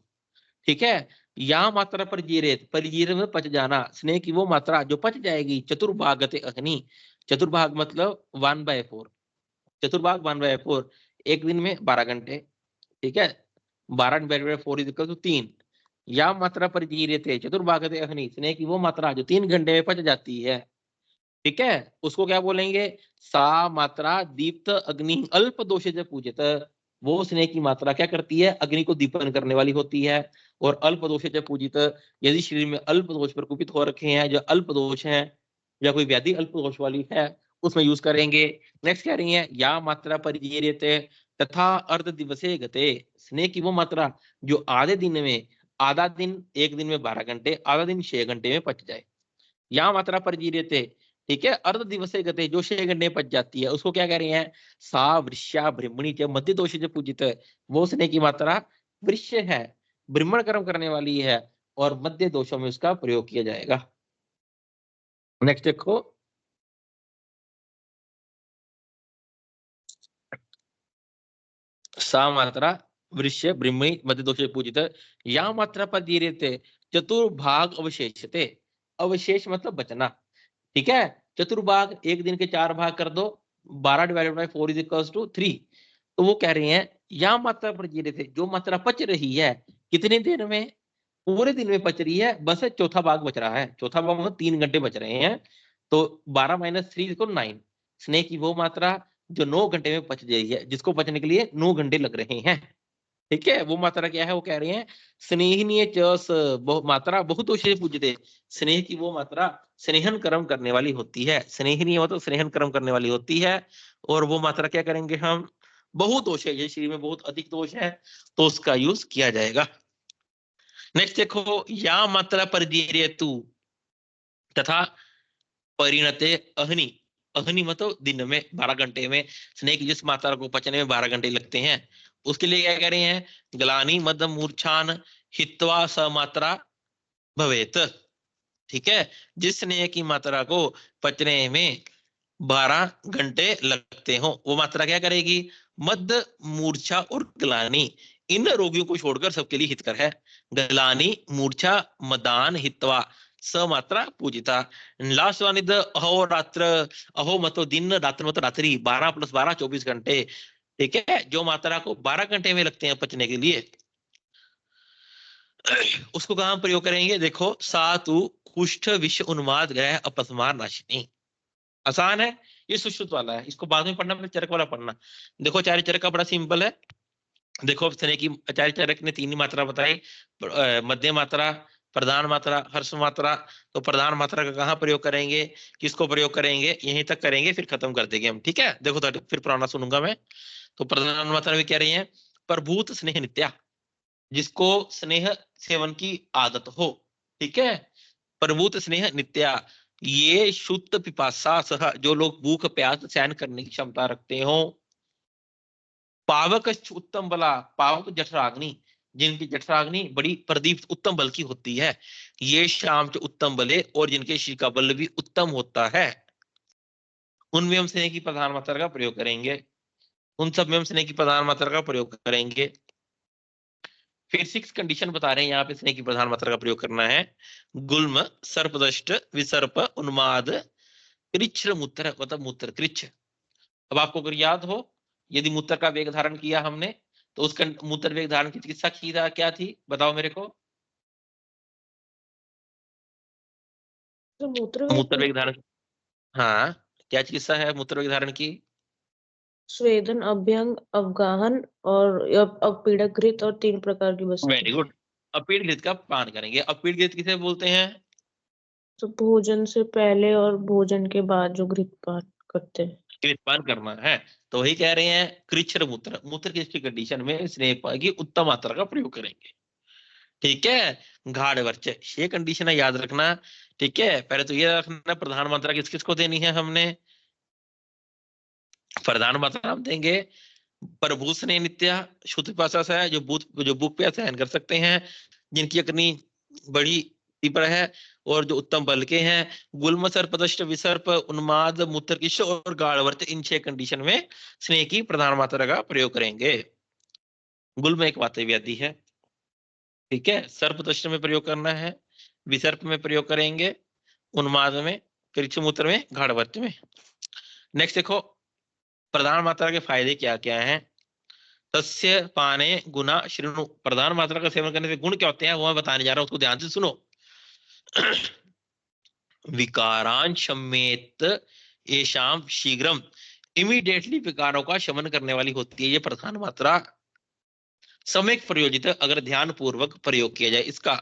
ठीक है, या मात्रा पर जीरेत, परिजीर में पच जाना, स्नेह की वो मात्रा जो पच जाएगी। चतुर्भागते अहनि, चतुर्भाग मतलब 1/4, चतुर्भाग 1/4, एक दिन में 12 घंटे। ठीक है, 12/4 इज इक्वल टू 3। या मात्रा पर जीरेते चतुर्भागते अहनि, स्नेह की वो मात्रा जो 3 घंटे में पच जाती है। ठीक है, उसको क्या बोलेंगे? सा मात्रा दीप्त अग्नि अल्प दोष से पूजित, वो स्नेह की मात्रा क्या करती है? अग्नि को दीपन करने वाली होती है। और अल्प दोष से पूजित, यदि शरीर में अल्प दोष प्रकोपित हो रखे हैं, जो अल्प दोष है या कोई व्याधि अल्प दोष वाली है, उसमें यूज करेंगे। नेक्स्ट कह रही है या मात्रा परिजीर्यते तथा अर्ध दिवसे गते, स्नेह की वो मात्रा जो आधे दिन में, आधा दिन एक दिन में 12 घंटे, आधा दिन 6 घंटे में पच जाए। या मात्रा परिजीर्यते, ठीक है, अर्ध दिवसे गते जो 6 घंटे पच जाती है, उसको क्या कह रहे हैं? सा वृष्या ब्रह्मणी, जब मध्य दोष से पूजित है, वो स्नेह की मात्रा वृश्य है, ब्रह्मण कर्म करने वाली है, और मध्य दोषों में उसका प्रयोग किया जाएगा। नेक्स्ट देखो, सा मात्रा वृश्य ब्रह्मी मध्य दोषे पूजित या मात्रा पर दीर्यते चतुर्भाग अवशेषते। अवशेष मतलब बचना, ठीक है। चतुर्भाग, एक दिन के 4 भाग कर दो, 12 divided by 4 is equals to 3। तो वो कह रही हैं या मात्रा पर दीर्यते, जो मात्रा पच रही है कितने दिन में, पूरे दिन में पच रही है, बस चौथा भाग बच रहा है। चौथा भाग मतलब 3 घंटे बच रहे हैं, तो 12 माइनस 3 इज 9। स्नेह की वो मात्रा जो 9 घंटे में पच रही है, जिसको पचने के लिए 9 घंटे लग रहे हैं, ठीक है। वो मात्रा क्या है, वो कह रहे हैं स्नेहिनीय च मात्रा बहुतोषे पूज्यते। स्नेह की वो मात्रा स्नेहन कर्म करने वाली होती है। स्नेहिनीय मतलब स्नेहन कर्म करने वाली होती है, और वो मात्रा क्या करेंगे हम, बहुदोष है, ये शरीर में बहुत अधिक दोष है, तो उसका यूज किया जाएगा। नेक्स्ट देखो, या मात्रा पर तू तथा परिणते अहनि। अहनि मतलब दिन में 12 घंटे में, स्नेह की जिस मात्रा को पचने में 12 घंटे लगते हैं, उसके लिए क्या कह रहे हैं, ग्लानि मद मूर्छान हित्वा समात्रा भवेत, ठीक है। जिस स्नेह की मात्रा को पचने में 12 घंटे लगते हो, वो मात्रा क्या करेगी, मद मूर्छा और ग्लानि, इन रोगियों को छोड़कर सबके लिए हितकर है। ग्लानि मूर्छा मदान हित्वा समात्रा पूजिता। लास्ट वन इज अहोरात्र। अहो मतलब दिन, रात्र मतलब रात्रि, 12 + 12 24 घंटे, ठीक है। जो मात्रा को 12 घंटे में लगते हैं पचने के लिए, उसको कहां प्रयोग करेंगे, देखो, सातु कुष्ठ विष उन्माद ग्रह अपस्मार नाशिनी। आसान है, ये सुश्रुत वाला है, इसको बाद में पढ़ना, फिर चरक वाला पढ़ना। देखो आचार्य चरक का बड़ा सिंपल है। देखो स्नेह की आचार्य चरक ने 3 ही मात्रा बताई, मध्य मात्रा, प्रधान मात्रा, हर्ष मात्रा। तो प्रधान मात्रा का कहाँ प्रयोग करेंगे, किसको प्रयोग करेंगे, यहीं तक करेंगे, फिर खत्म कर देंगे हम, ठीक है। देखो तो फिर पुराना सुनूंगा मैं। तो प्रधान मात्रा में कह रही है प्रभूत स्नेह नित्या, जिसको स्नेह सेवन की आदत हो, ठीक है। प्रभूत स्नेह नित्या, ये शुद्ध पिपासा सह, जो लोग भूख प्यास सहन करने की क्षमता रखते हो। पावक उत्तम बला, पावक जठराग्नि, जिनकी जठराग्नि बड़ी प्रदीप्त उत्तम बल की होती है, ये शाम के उत्तम बले, और जिनके श्री का बल भी उत्तम होता है, उनमें हम स्नेह की प्रधान मात्रा का प्रयोग करेंगे। उन सब में हम स्नेह की प्रधान मात्रा का प्रयोग करेंगे। फिर 6 कंडीशन बता रहे हैं यहाँ पे स्नेह की प्रधान मात्रा का प्रयोग करना है। गुल्म, सर्पदष्ट, विसर्प, उन्माद, कृच्छ मूत्र मतलब मूत्र कृच्छ। अब आपको अगर याद हो, यदि मूत्र का वेग धारण किया हमने, तो उसका मूत्र वेग धारण की चिकित्सा की क्या थी, बताओ मेरे को। तो मूत्र मूत्र में वेग धारण, हाँ, क्या चिकित्सा है मूत्र वेग धारण की। स्वेदन, अभ्यंग, अवगाहन और अपीड़क घृत और 3 प्रकार की वस्तु। Very good. अपीड घृत का पान करेंगे। अपीड घृत किसे बोलते हैं, तो भोजन से पहले और भोजन के बाद जो घृत पान करते हैं। कृतपान करना है। तो वही कह रहे हैं कृच्छ्र मूत्र, मूत्र की कंडीशन में स्नेह की उत्तम मात्रा का प्रयोग करेंगे, ठीक है। घाड़ वर्च, ये कंडीशन है, याद रखना, ठीक है। पहले तो ये रखना प्रधान मात्रा किस किस को देनी है हमने, प्रधान मात्रा हम देंगे प्रभु स्नेह नित्या, शुद्ध पासा है, जो भूख प्यास सहन कर सकते हैं, जिनकी अग्नि बड़ी तीव्र है, और जो उत्तम बल के हैं। गुल्म, सर्पदष्ट, विसर्प, उन्माद, मूत्रकिश और गाढ़वर्त, इन 6 कंडीशन में स्नेह की प्रधान मात्रा का प्रयोग करेंगे। गुल्म एक वात व्याधि है, ठीक है। सर्पदष्ट में प्रयोग करना है, विसर्प में प्रयोग करेंगे, उन्माद में, कृच्छ मूत्र में, गाढ़वर्त में। नेक्स्ट देखो, प्रधान मात्रा के फायदे क्या क्या हैं। तस्य पाने गुना श्रृणु, प्रधान मात्रा का सेवन करने से गुण क्या होते हैं, वो मैं बताने जा रहा हूं, उसको ध्यान से सुनो। विकारान शमेत येषाम शीघ्रम, इमीडिएटली विकारों का शमन करने वाली होती है ये प्रधान मात्रा। समय प्रयोजित, अगर ध्यान पूर्वक प्रयोग किया जाए इसका।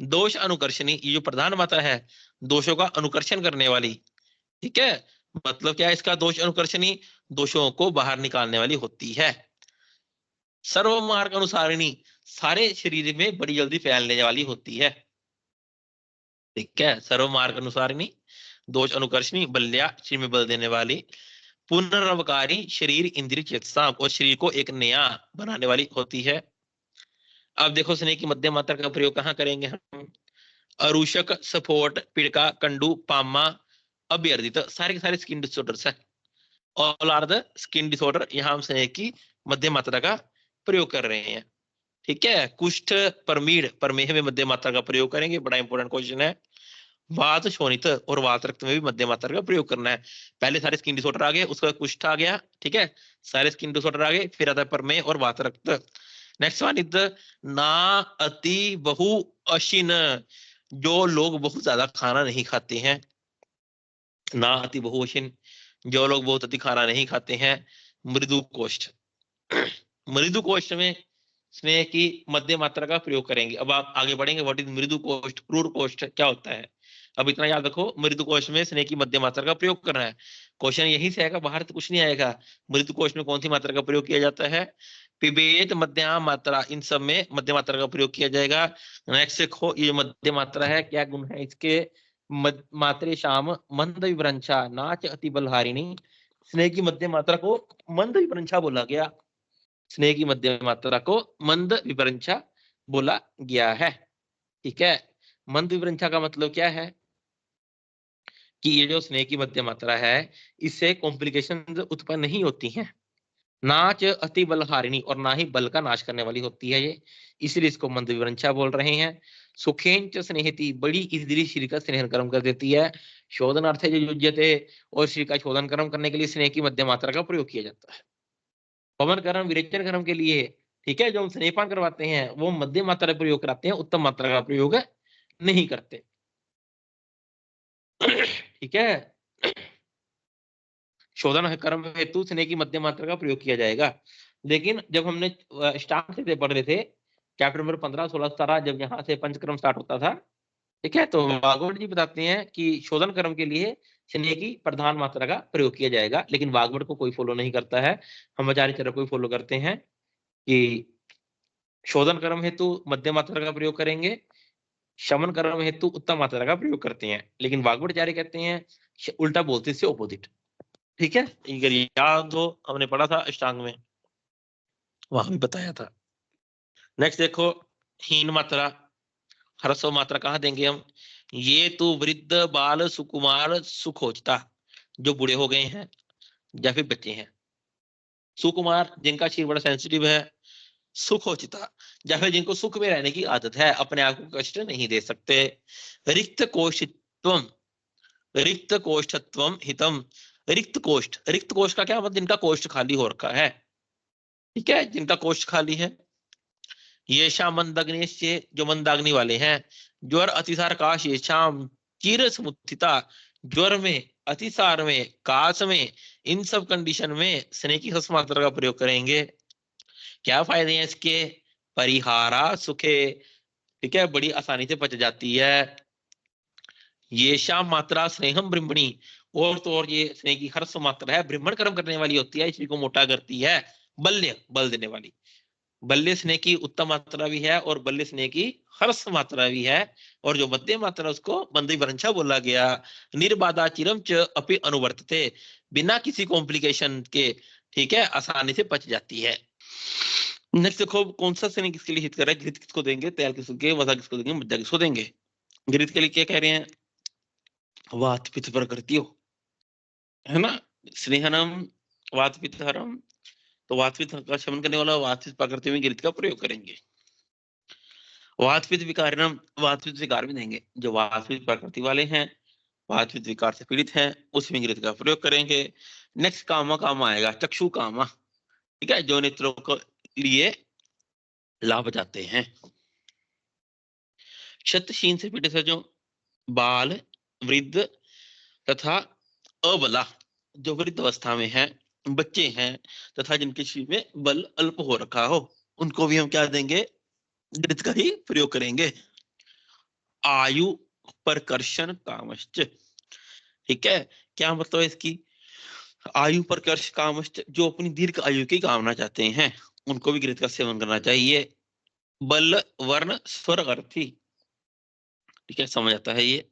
दोष अनुकर्षणी, ये जो प्रधान मात्रा है, दोषों का अनुकर्षण करने वाली, ठीक है। मतलब क्या है इसका, दोष अनुकर्षणी, दोषों को बाहर निकालने वाली होती है। सर्व मार्ग अनुसारिणी, सारे शरीर में बड़ी जल्दी फैलने वाली होती है, ठीक है। सर्व मार्ग अनुसारिणी, दोष अनुकर्षणी, बल्या, शरीर में बल देने वाली, पुनर्वकारी, शरीर इंद्रिय चेतसा, और शरीर को एक नया बनाने वाली होती है। अब देखो स्नेह की मध्यम मात्रा का प्रयोग कहाँ करेंगे हम। अरूषक, सफोट, पिड़का, कंडू, पामा, अभ्यर्थित, सारे के सारे स्किन डिसऑर्डर्स है। All are the skin disorder, यहाँ हम स्नेह की मध्य मात्रा का प्रयोग कर रहे हैं। ठीक है, कुष्ठ, प्रमीड, प्रमेह में मध्य मात्रा का प्रयोग करेंगे, बड़ा इंपॉर्टेंट क्वेश्चन है। वात शोणित और वात रक्त में भी मध्य मात्रा का प्रयोग करना है। पहले सारे स्किन डिसऑर्डर आ गए, उसका कुष्ठ आ गया, ठीक है, सारे स्किन डिसऑर्डर आ गए, फिर आता है प्रमेह और वात रक्त। नेक्स्ट वन इज ना अति बहु अशिन, जो लोग बहुत ज्यादा खाना नहीं खाते हैं। ना अति बहु अशिन, जो लोग बहुत अति खाना नहीं खाते हैं। मृदु कोष्ठ, मृदु कोष्ठ में स्नेह की मध्य मात्रा का प्रयोग करेंगे। अब आप आगे बढ़ेंगे, व्हाट इज मृदु कोष्ठ, क्रूर कोष्ठ क्या होता है। अब इतना याद रखो, मृदु कोष्ठ में स्नेह की मध्य मात्रा का प्रयोग करना है। क्वेश्चन यहीं से आएगा, बाहर तो कुछ नहीं आएगा। मृदु कोष्ठ में कौन सी मात्रा का प्रयोग किया जाता है, पिबेत, मध्यम मात्रा, इन सब में मध्य मात्रा का प्रयोग किया जाएगा। नेक्स्ट देखो, ये मध्य मात्रा है, क्या गुण है इसके, मात्रे शाम मंद विभ्रंशा नाच अति बलहारिणी। स्नेह की मध्य मात्रा को मंद विभ्रंशा बोला गया, स्नेह की मध्य मात्रा को मंद विभ्रंशा बोला गया है। ठीक है, मंद विभ्रंशा का मतलब क्या है कि ये जो स्नेह की मध्य मात्रा है, इससे कॉम्प्लिकेशन उत्पन्न नहीं होती हैं। नाच अति बलहारिणी, और ना ही बल का नाश करने वाली होती है ये, इसलिए इसको मंद विभ्रंशा बोल रहे हैं। सुखेन च स्नेहती, बड़ी इजली श्री का स्नेह कर्म कर देती है। शोधनार्थ जो युज्यते, और श्री का शोधन कर्म करने के लिए स्नेह की मध्य मात्रा का प्रयोग किया जाता है। पवन कर्म, विरेचन कर्म के लिए, ठीक है, जो हम स्नेहपान करवाते हैं वो मध्य मात्रा का प्रयोग कराते हैं, उत्तम मात्रा का प्रयोग नहीं करते। ठीक है, शोधन कर्म हेतु स्नेह की मध्य मात्रा का प्रयोग किया जाएगा। लेकिन जब हमने स्टार्ट से पढ़ रहे थे चैप्टर नंबर 15, 16, 17, जब यहाँ से पंचक्रम स्टार्ट होता था, ठीक है, तो वाग्भट जी बताते हैं कि शोधन कर्म के लिए स्नेह की प्रधान मात्रा का प्रयोग किया जाएगा, लेकिन वाग्भट को कोई फॉलो नहीं करता है, हम आचार्य चरक को फॉलो करते हैं कि शोधन कर्म हेतु मध्य मात्रा का प्रयोग करेंगे, शमन कर्म हेतु उत्तम मात्रा का प्रयोग करते हैं। लेकिन वाग्भटाचार्य कहते हैं उल्टा बोलते, इससे ऑपोजिट। ठीक है, अगर याद हो, हमने पढ़ा था अष्टांग में, वहां भी बताया था। नेक्स्ट देखो, हीन मात्रा, ह्रस्व मात्रा कहाँ देंगे हम, ये तो वृद्ध बाल सुकुमार सुखोचता, जो बूढ़े हो गए हैं या फिर बच्चे हैं। सुकुमार, जिनका शरीर बड़ा सेंसिटिव है। सुखोचिता, या फिर जिनको सुख में रहने की आदत है, अपने आप को कष्ट नहीं दे सकते। रिक्त कोष्ठत्वम, रिक्त कोष्ठत्वम हितम, रिक्त कोष्ठ, रिक्त कोष्ठ का क्या मतलब, जिनका कोष्ठ खाली हो रखा है। ठीक है, जिनका कोष्ठ खाली है। ये शाम मंदाग्नि, जो मंदाग्नि वाले हैं। ज्वर अतिसार काश, ये शाम चिर समुत्थिता, ज्वर में, अतिसार में, काश में, इन सब कंडीशन में स्नेह की ह्रस्व मात्रा का प्रयोग करेंगे। क्या फायदे हैं इसके, परिहारा सुखे, ठीक है, बड़ी आसानी से पच जाती है। ये शाम मात्रा स्नेहम ब्रह्मणी, और तो और ये स्नेह की हर्ष मात्रा है, ब्रह्मण कर्म करने वाली होती है, इसी को मोटा करती है। बल्य, बल देने वाली, बल्य स्नेह की उत्तम मात्रा भी है और बल्य स्नेह की हर्ष मात्रा भी है। और जो मध्य मात्रा उसको बंदी वरंशा बोला गया। निर्बाधा चिरम च अपि अनुवर्तते, बिना किसी कॉम्प्लिकेशन के, ठीक है, आसानी से पच जाती है। नेक्स्ट देखो, कौन सा स्नेह किसके लिए हित कर रहा है, घृत किसको देंगे, तेल किसको देंगे, वसा किसको देंगे, मज्जा किसको देंगे। घृत के लिए क्या कह रहे हैं, वात पित्त प्रकृति हो, है ना, स्नेहनम वात पित्त हरम, तो वात पित्त का शमन करने वाला वात पित्त प्रकृति में घृत का प्रयोग करेंगे। वात पित्त विकारणम, वात पित्त विकार भी देंगे, जो वात पित्त प्रकृति वाले हैं, वात पित्त विकार से पीड़ित हैं, उसमें घृत का प्रयोग करेंगे। नेक्स्ट कामा, कामा आएगा, चक्षु कामा, ठीक है, जो नेत्रों को लिए लाभ जाते हैं। क्षतहीन से पीड़ित है जो बाल, वृद्ध तथा अबला, जो वृद्ध अवस्था में है, बच्चे हैं तथा जिनके शरीर में बल अल्प हो रखा हो, उनको भी हम क्या देंगे, घृत का ही प्रयोग करेंगे। आयु प्रकर्षण कामश्च, ठीक है, क्या मतलब है इसकी, आयु प्रकर्ष कामश्च, जो अपनी दीर्घ आयु की कामना चाहते हैं, उनको भी घृत का सेवन करना चाहिए। बल वर्ण स्वर अर्थी, ठीक है, समझ आता है ये।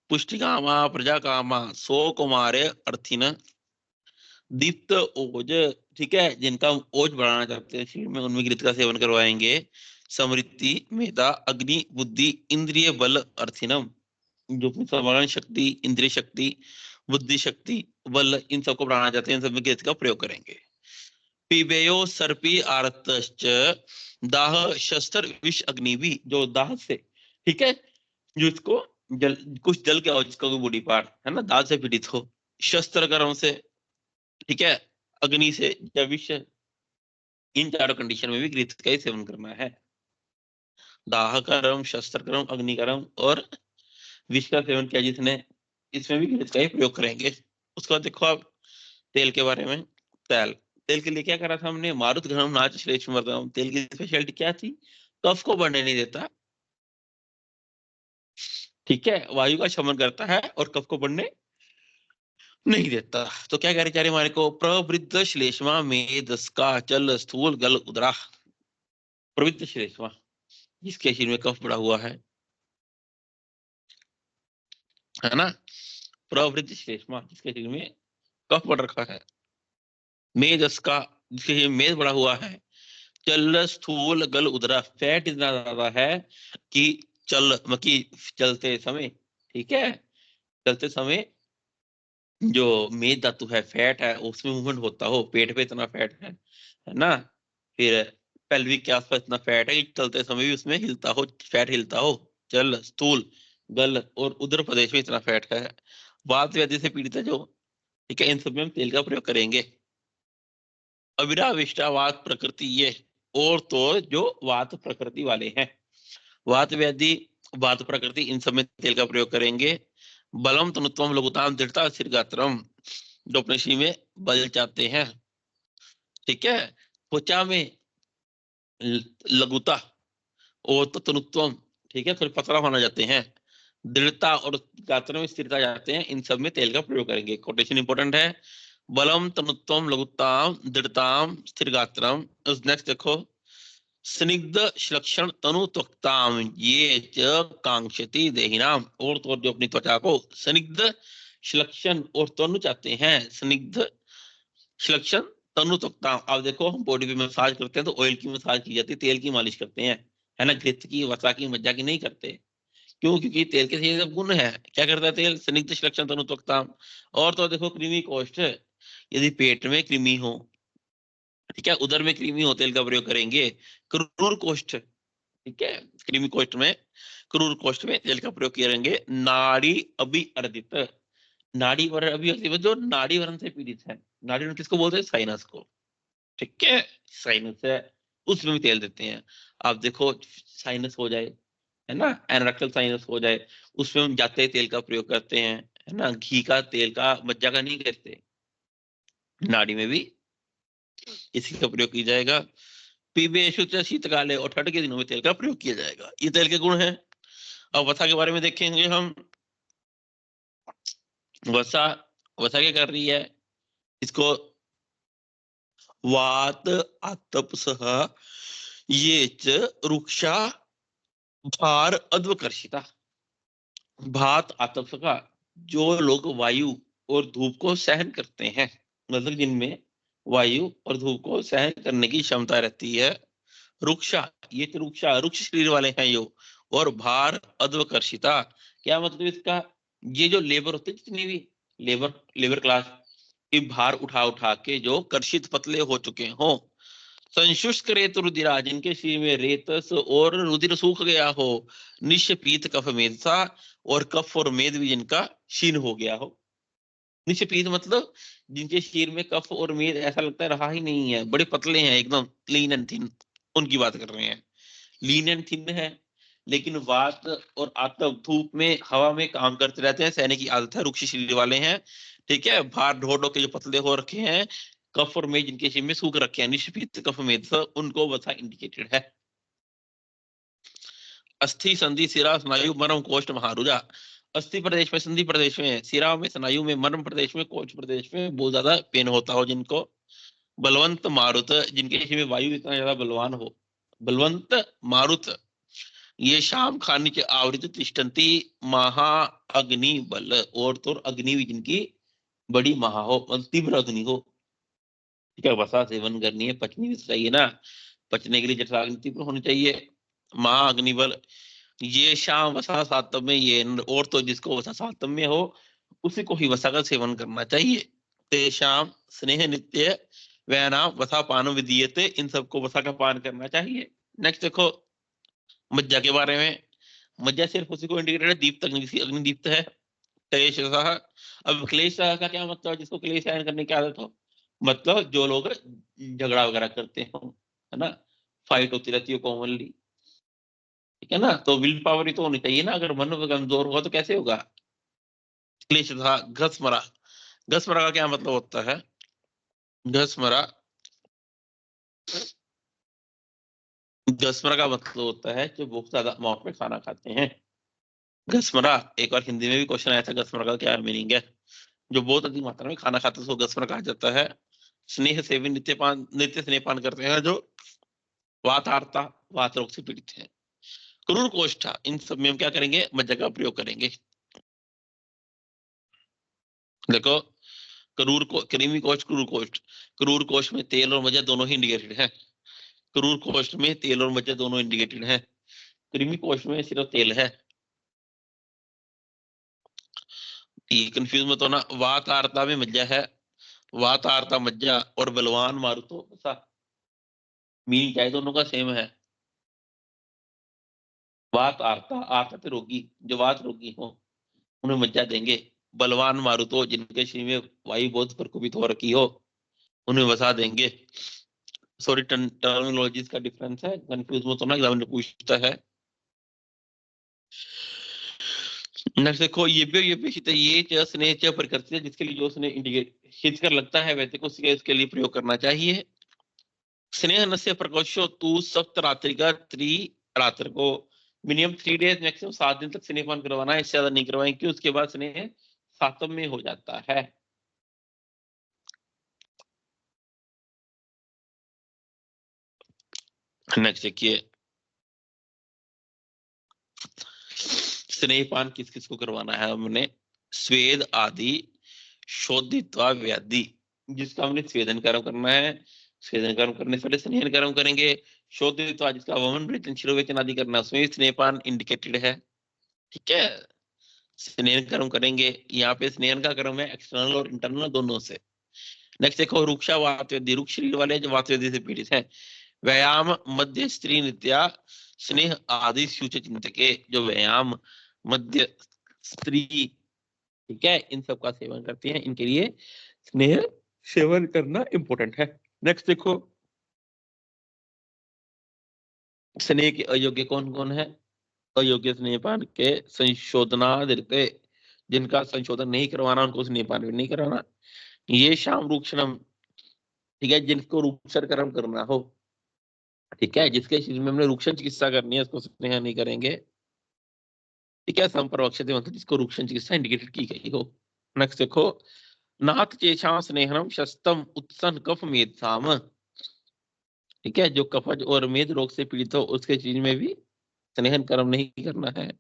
पुष्टि कामा, प्रजा कामा, सो कुमारे अर्थिन, दीप्त ओज, ठीक है, जिनका ओज बढ़ाना चाहते हैं शरीर में, उनमें घृत का सेवन करवाएंगे। समृद्धि, मेधा, अग्नि, बुद्धि, इंद्रिय बल अर्थिनम, जो अपनी सर्वांगीण शक्ति, इंद्रिय शक्ति बुद्धि शक्ति बल इन सबको बढ़ाना चाहते हैं, इन सब में घृत का प्रयोग करेंगे। पिबेयो सर्पी आरतश्च दाह शस्त्र विष अग्नि भी, जो दाह से, ठीक है, जिसको जल, कुछ जल के, जिसका कोई बॉडी पार्ट है ना दाह से पीड़ित हो, शस्त्र कर्म से, ठीक है, अग्नि से या विष, इन चारों कंडीशन में भी घृत का ही सेवन करना है। दाह कर्म, शस्त्र कर्म, अग्नि कर्म और विष का सेवन किया जिसने, इसमें भी घृत का ही प्रयोग करेंगे। उसके बाद देखो आप तेल के बारे में। तेल, तेल के लिए क्या करा था हमने, मारुत घनम नाच श्रेष्ठ मर्दम। तेल की स्पेशलिटी क्या थी, कफ को बढ़ने नहीं देता, ठीक है, वायु का शमन करता है और कफ को बढ़ने नहीं देता। तो क्या कह रहे हमारे को, प्रवृद्ध श्लेष्मा मेदस्का चल स्थूल गल उदरा। प्रवृद्ध श्लेष्मा, जिसके शरीर में कफ बढ़ा हुआ है ना, प्रवृद्ध श्लेष्मा, जिसके शरीर में कफ बढ़ रखा है, मेदस्का, जिसके शरीर में मेद बढ़ा हुआ है, चल स्थूल गल उदरा, फैट इतना ज्यादा है कि चलते समय, ठीक है, चलते समय जो मेद धातु है, फैट है, उसमें मूवमेंट होता हो, पेट पे इतना फैट है ना, फिर पेल्विक के आसपास इतना फैट है कि चलते समय भी उसमें हिलता हो, फैट हिलता हो। चल स्थूल गल और उदर प्रदेश में इतना फैट है। वात व्याधि से पीड़ित है जो, ठीक है, इन सब में हम तेल का प्रयोग करेंगे। अविराविष्टा वात प्रकृति, ये और तो जो वात प्रकृति वाले हैं, वात व्याधि, वात प्रकृति, इन सब में तेल का प्रयोग करेंगे। बलम तनुत्वम लघुताम दृढ़ता स्थिर गात्रम, जो अपने शरीर में बल चाहते हैं, ठीक है, त्वचा में लघुता और तनुत्वम, ठीक है, थोड़े पतला होना चाहते हैं, दृढ़ता और गात्र में स्थिरता चाहते हैं, इन सब में तेल का प्रयोग करेंगे। कोटेशन इंपॉर्टेंट है, बलम तनुत्वम लघुताम दृढ़ताम स्थिर गात्रम। नेक्स्ट देखो, स्निग्ध श्लक्षण तनु त्वक्ताम ये च कांक्षति देहिनाम, और तो जो अपनी त्वचा को स्निग्ध श्लक्षण और तनु चाहते हैं, स्निग्ध श्लक्षण तनु त्वक्ताम। अब देखो हम बॉडी पे मसाज करते हैं तो ऑयल की मसाज की जाती है, तेल की मालिश करते हैं, है ना, घृत की, वसा की, मज्जा की नहीं करते। क्यों, क्योंकि तेल के ये सब गुण है। क्या करता है तेल, स्निग्ध श्लक्षण तनु त्वक्ताम। और तो देखो कृमि कोष्ठ, यदि पेट में कृमि हो, ठीक है, उधर में कृमि हो, तेल का प्रयोग करेंगे। क्रूर कोष्ठ, ठीक है, कृमि कोष्ठ में, क्रूर कोष्ठ में तेल का प्रयोग करेंगे। नाड़ी अभी अर्दित, नाड़ी वर्ण अभी अर्दित, जो नाड़ी वर्ण से पीड़ित है, नाड़ी वर्ण किसको बोलते हैं, साइनस को, ठीक है, साइनस है, उसमें भी तेल देते हैं। आप देखो साइनस हो जाए, है ना, एनरेक्टल साइनस हो जाए, उसमें हम जाते तेल का प्रयोग करते हैं, है ना, घी का, तेल का, मज्जा का नहीं करते। नाड़ी में भी इसी का प्रयोग किया जाएगा। पीबेशु शीतकाले, और ठंड के दिनों में तेल का प्रयोग किया जाएगा। ये तेल के गुण हैं। अब वसा के बारे में देखेंगे हम। वसा, वसा क्या कर रही है, इसको वात आतपसह ये च रुक्षा भार अद्वकर्षिता। भात आतप का, जो लोग वायु और धूप को सहन करते हैं, मतलब जिनमें वायु और धूप को सहन करने की क्षमता रहती है। रुक्षा, ये तो रुक्षा, रुक्ष शरीर वाले हैं यो। और भार अद्वकर्षिता, क्या मतलब इसका, ये जो लेबर होते हैं, जितनी भी लेबर लेबर क्लास, ये भार उठा उठा के जो कर्षित पतले हो चुके हो। संशुष्क रेत रुधिरा, जिनके शरीर में रेतस और रुधिर सूख गया हो। निष्पीत कफ मेधसा, और कफ और मेद भी जिनका क्षीण हो गया हो। निष्पीत मतलब जिनके शरीर में कफ और मेद ऐसा लगता है रहा ही नहीं है, बड़े पतले हैं एकदम, लीन एंड थिन, उनकी बात कर रहे हैं। लीन एंड थिन है, लेकिन वात और आतप धूप में हवा में काम करते रहते हैं, सहने की आदत है, रुक्ष शरीर वाले हैं, ठीक है। भार ढो ढो के जो पतले हो रखे हैं, कफ और मेद जिनके शरीर में सूख रखे हैं, निष्पीत कफ मेद, उनको वसा इंडिकेटेड है। अस्थि संधि सिरा स्नायु मर्म कोष्ठ महारुजा। अस्थि प्रदेश में, संधि प्रदेश में, सिरा में, स्नायु में, मर्म प्रदेश में, कोष्ठ प्रदेश में बहुत ज्यादा पेन होता हो जिनको। बलवंत मारुत, जिनके शरीर में वायु इतना ज्यादा बलवान हो। बलवंत मारुत, ये शाम खानी के आवृत तिष्ठन्ति महा अग्नि बल, और तो अग्नि भी जिनकी बड़ी महा हो, तीव्र अग्नि हो, ठीक है। वसा सेवन करनी है, पचनी भी चाहिए ना, पचने के लिए जठराग्नि तीव्र होनी चाहिए। महा अग्निबल, ये शाम वसा सातम में, ये और तो जिसको वसा सातम में हो, उसी को ही वसा का सेवन करना चाहिए। तेषाम स्नेह नित्य वैनाम वसा पान विधीयते, इन सबको वसा का पान करना चाहिए। नेक्स्ट देखो मज्जा के बारे में। मज्जा सिर्फ उसी को इंडिकेटेड है दीप्त अग्नि, किसी अग्नि दीप्त है। क्लेशसः, अब क्लेशसः का क्या मतलब है? जिसको क्लेश सहन करने की आदत हो, मतलब जो लोग झगड़ा वगैरह करते हो, है ना, फाइट होती रहती है कॉमनली, ठीक है ना, तो विल पावर ही तो होनी चाहिए ना। अगर मन कमजोर होगा तो कैसे होगा? क्लेशसः घसमरा, घसमरा का क्या मतलब होता है? घसमरा, घसमरा का मतलब होता है जो बहुत ज्यादा अमाउंट में खाना खाते हैं। घसमरा, एक बार हिंदी में भी क्वेश्चन आया था, घसमरा का क्या मीनिंग है? जो बहुत अधिक मात्रा में खाना खाते हैं उसको घसमरा कहा जाता है। स्नेह सेवी नित्य स्नेहपान करते हैं जो वातारता, वात रोग से पीड़ित है। क्रूर कोष्ठा, इन सब में हम क्या करेंगे? मज्जा का प्रयोग करेंगे। देखो क्रूर को कृमि कोष्ठ, क्रूर कोष्ठ, क्रूर कोष्ठ में तेल और मज्जा दोनों ही इंडिकेटेड है। क्रूर कोष्ठ में तेल और मज्जा दोनों इंडिकेटेड है। कृमि कोष्ठ में सिर्फ तेल है। ये कंफ्यूज मत होना। वातारता में मज्जा है, वातारता मज्जा, और बलवान मारुतो वसा, मीनिंग क्या है? दोनों का सेम है। वात आर्ता, आर्ता पे रोगी, जो वात रोगी हो उन्हें मज्जा देंगे। बलवान मारुतो, जिनके शरीर में वायु बहुत प्रकोपित हो रखी हो उन्हें वसा देंगे। सॉरी टर्मिनोलॉजीज का डिफरेंस है, कंफ्यूज मत होना, एग्जामिनर पूछता है। नेक्स्ट देखो ये जो स्नेह च प्रकृति है, जिसके लिए जो स्नेह इंडिकेट हितकर लगता है वैसे को उसके लिए प्रयोग करना चाहिए। स्नेह नस्य प्रकोष्ठो तू सप्त रात्रि का रात्र को मिनिमम 3 डेज, मैक्सिमम 7 दिन तक स्नेहपान करवाना है, इससे ज्यादा नहीं करवाएं क्योंकि उसके बाद स्नेह सातम में हो जाता है। नेक्स्ट देखिए स्नेहपान किस किस को करवाना है हमने? स्वेद आदि शोधित्वा व्याधि, जिसका हमने स्वेदन कर्म करना है, स्वेदन कर्म करने से पहले स्नेहन कर्म करेंगे। शोधित्वा, जिसका वमन ब्रेचन शिरोवेचन आदि करना है, उसमें स्नेहपान इंडिकेटेड है, ठीक है। स्नेहन कर्म करेंगे, यहाँ पे स्नेहन का कर्म है एक्सटर्नल और इंटरनल दोनों से। नेक्स्ट देखो रुक्षा वातवेदी, रुक्ष शरीर वाले जो वातवेदी से पीड़ित है। व्यायाम मध्य स्त्री नित्या स्नेह आदि सूच चिंतके, जो व्यायाम मध्य स्त्री, ठीक है, इन सब का सेवन करते हैं, इनके लिए स्नेह सेवन करना इंपॉर्टेंट है। नेक्स्ट देखो स्नेह के अयोग्य कौन कौन है? अयोग्य स्नेहपान के संशोधनादिते, जिनका संशोधन नहीं करवाना उनको स्नेहपान भी नहीं करवाना। ये शाम रूक्षणम, ठीक है, जिनको रूक्षण कर्म करना हो, ठीक है, जिसके शरीर में हमने रूक्षण चिकित्सा करनी है उसको स्नेह नहीं करेंगे, ठीक है। संप्रवक्षते मतलब जिसको रूक्षण चिकित्सा इंडिकेटेड की गई हो। नेक्स्ट देखो नाथ चेषाम स्नेहनम शस्तम उत्सन कफ मेधसाम, ठीक है, जो कफज और मेद रोग से पीड़ित हो उसके चीज में भी स्नेहन कर्म नहीं करना है।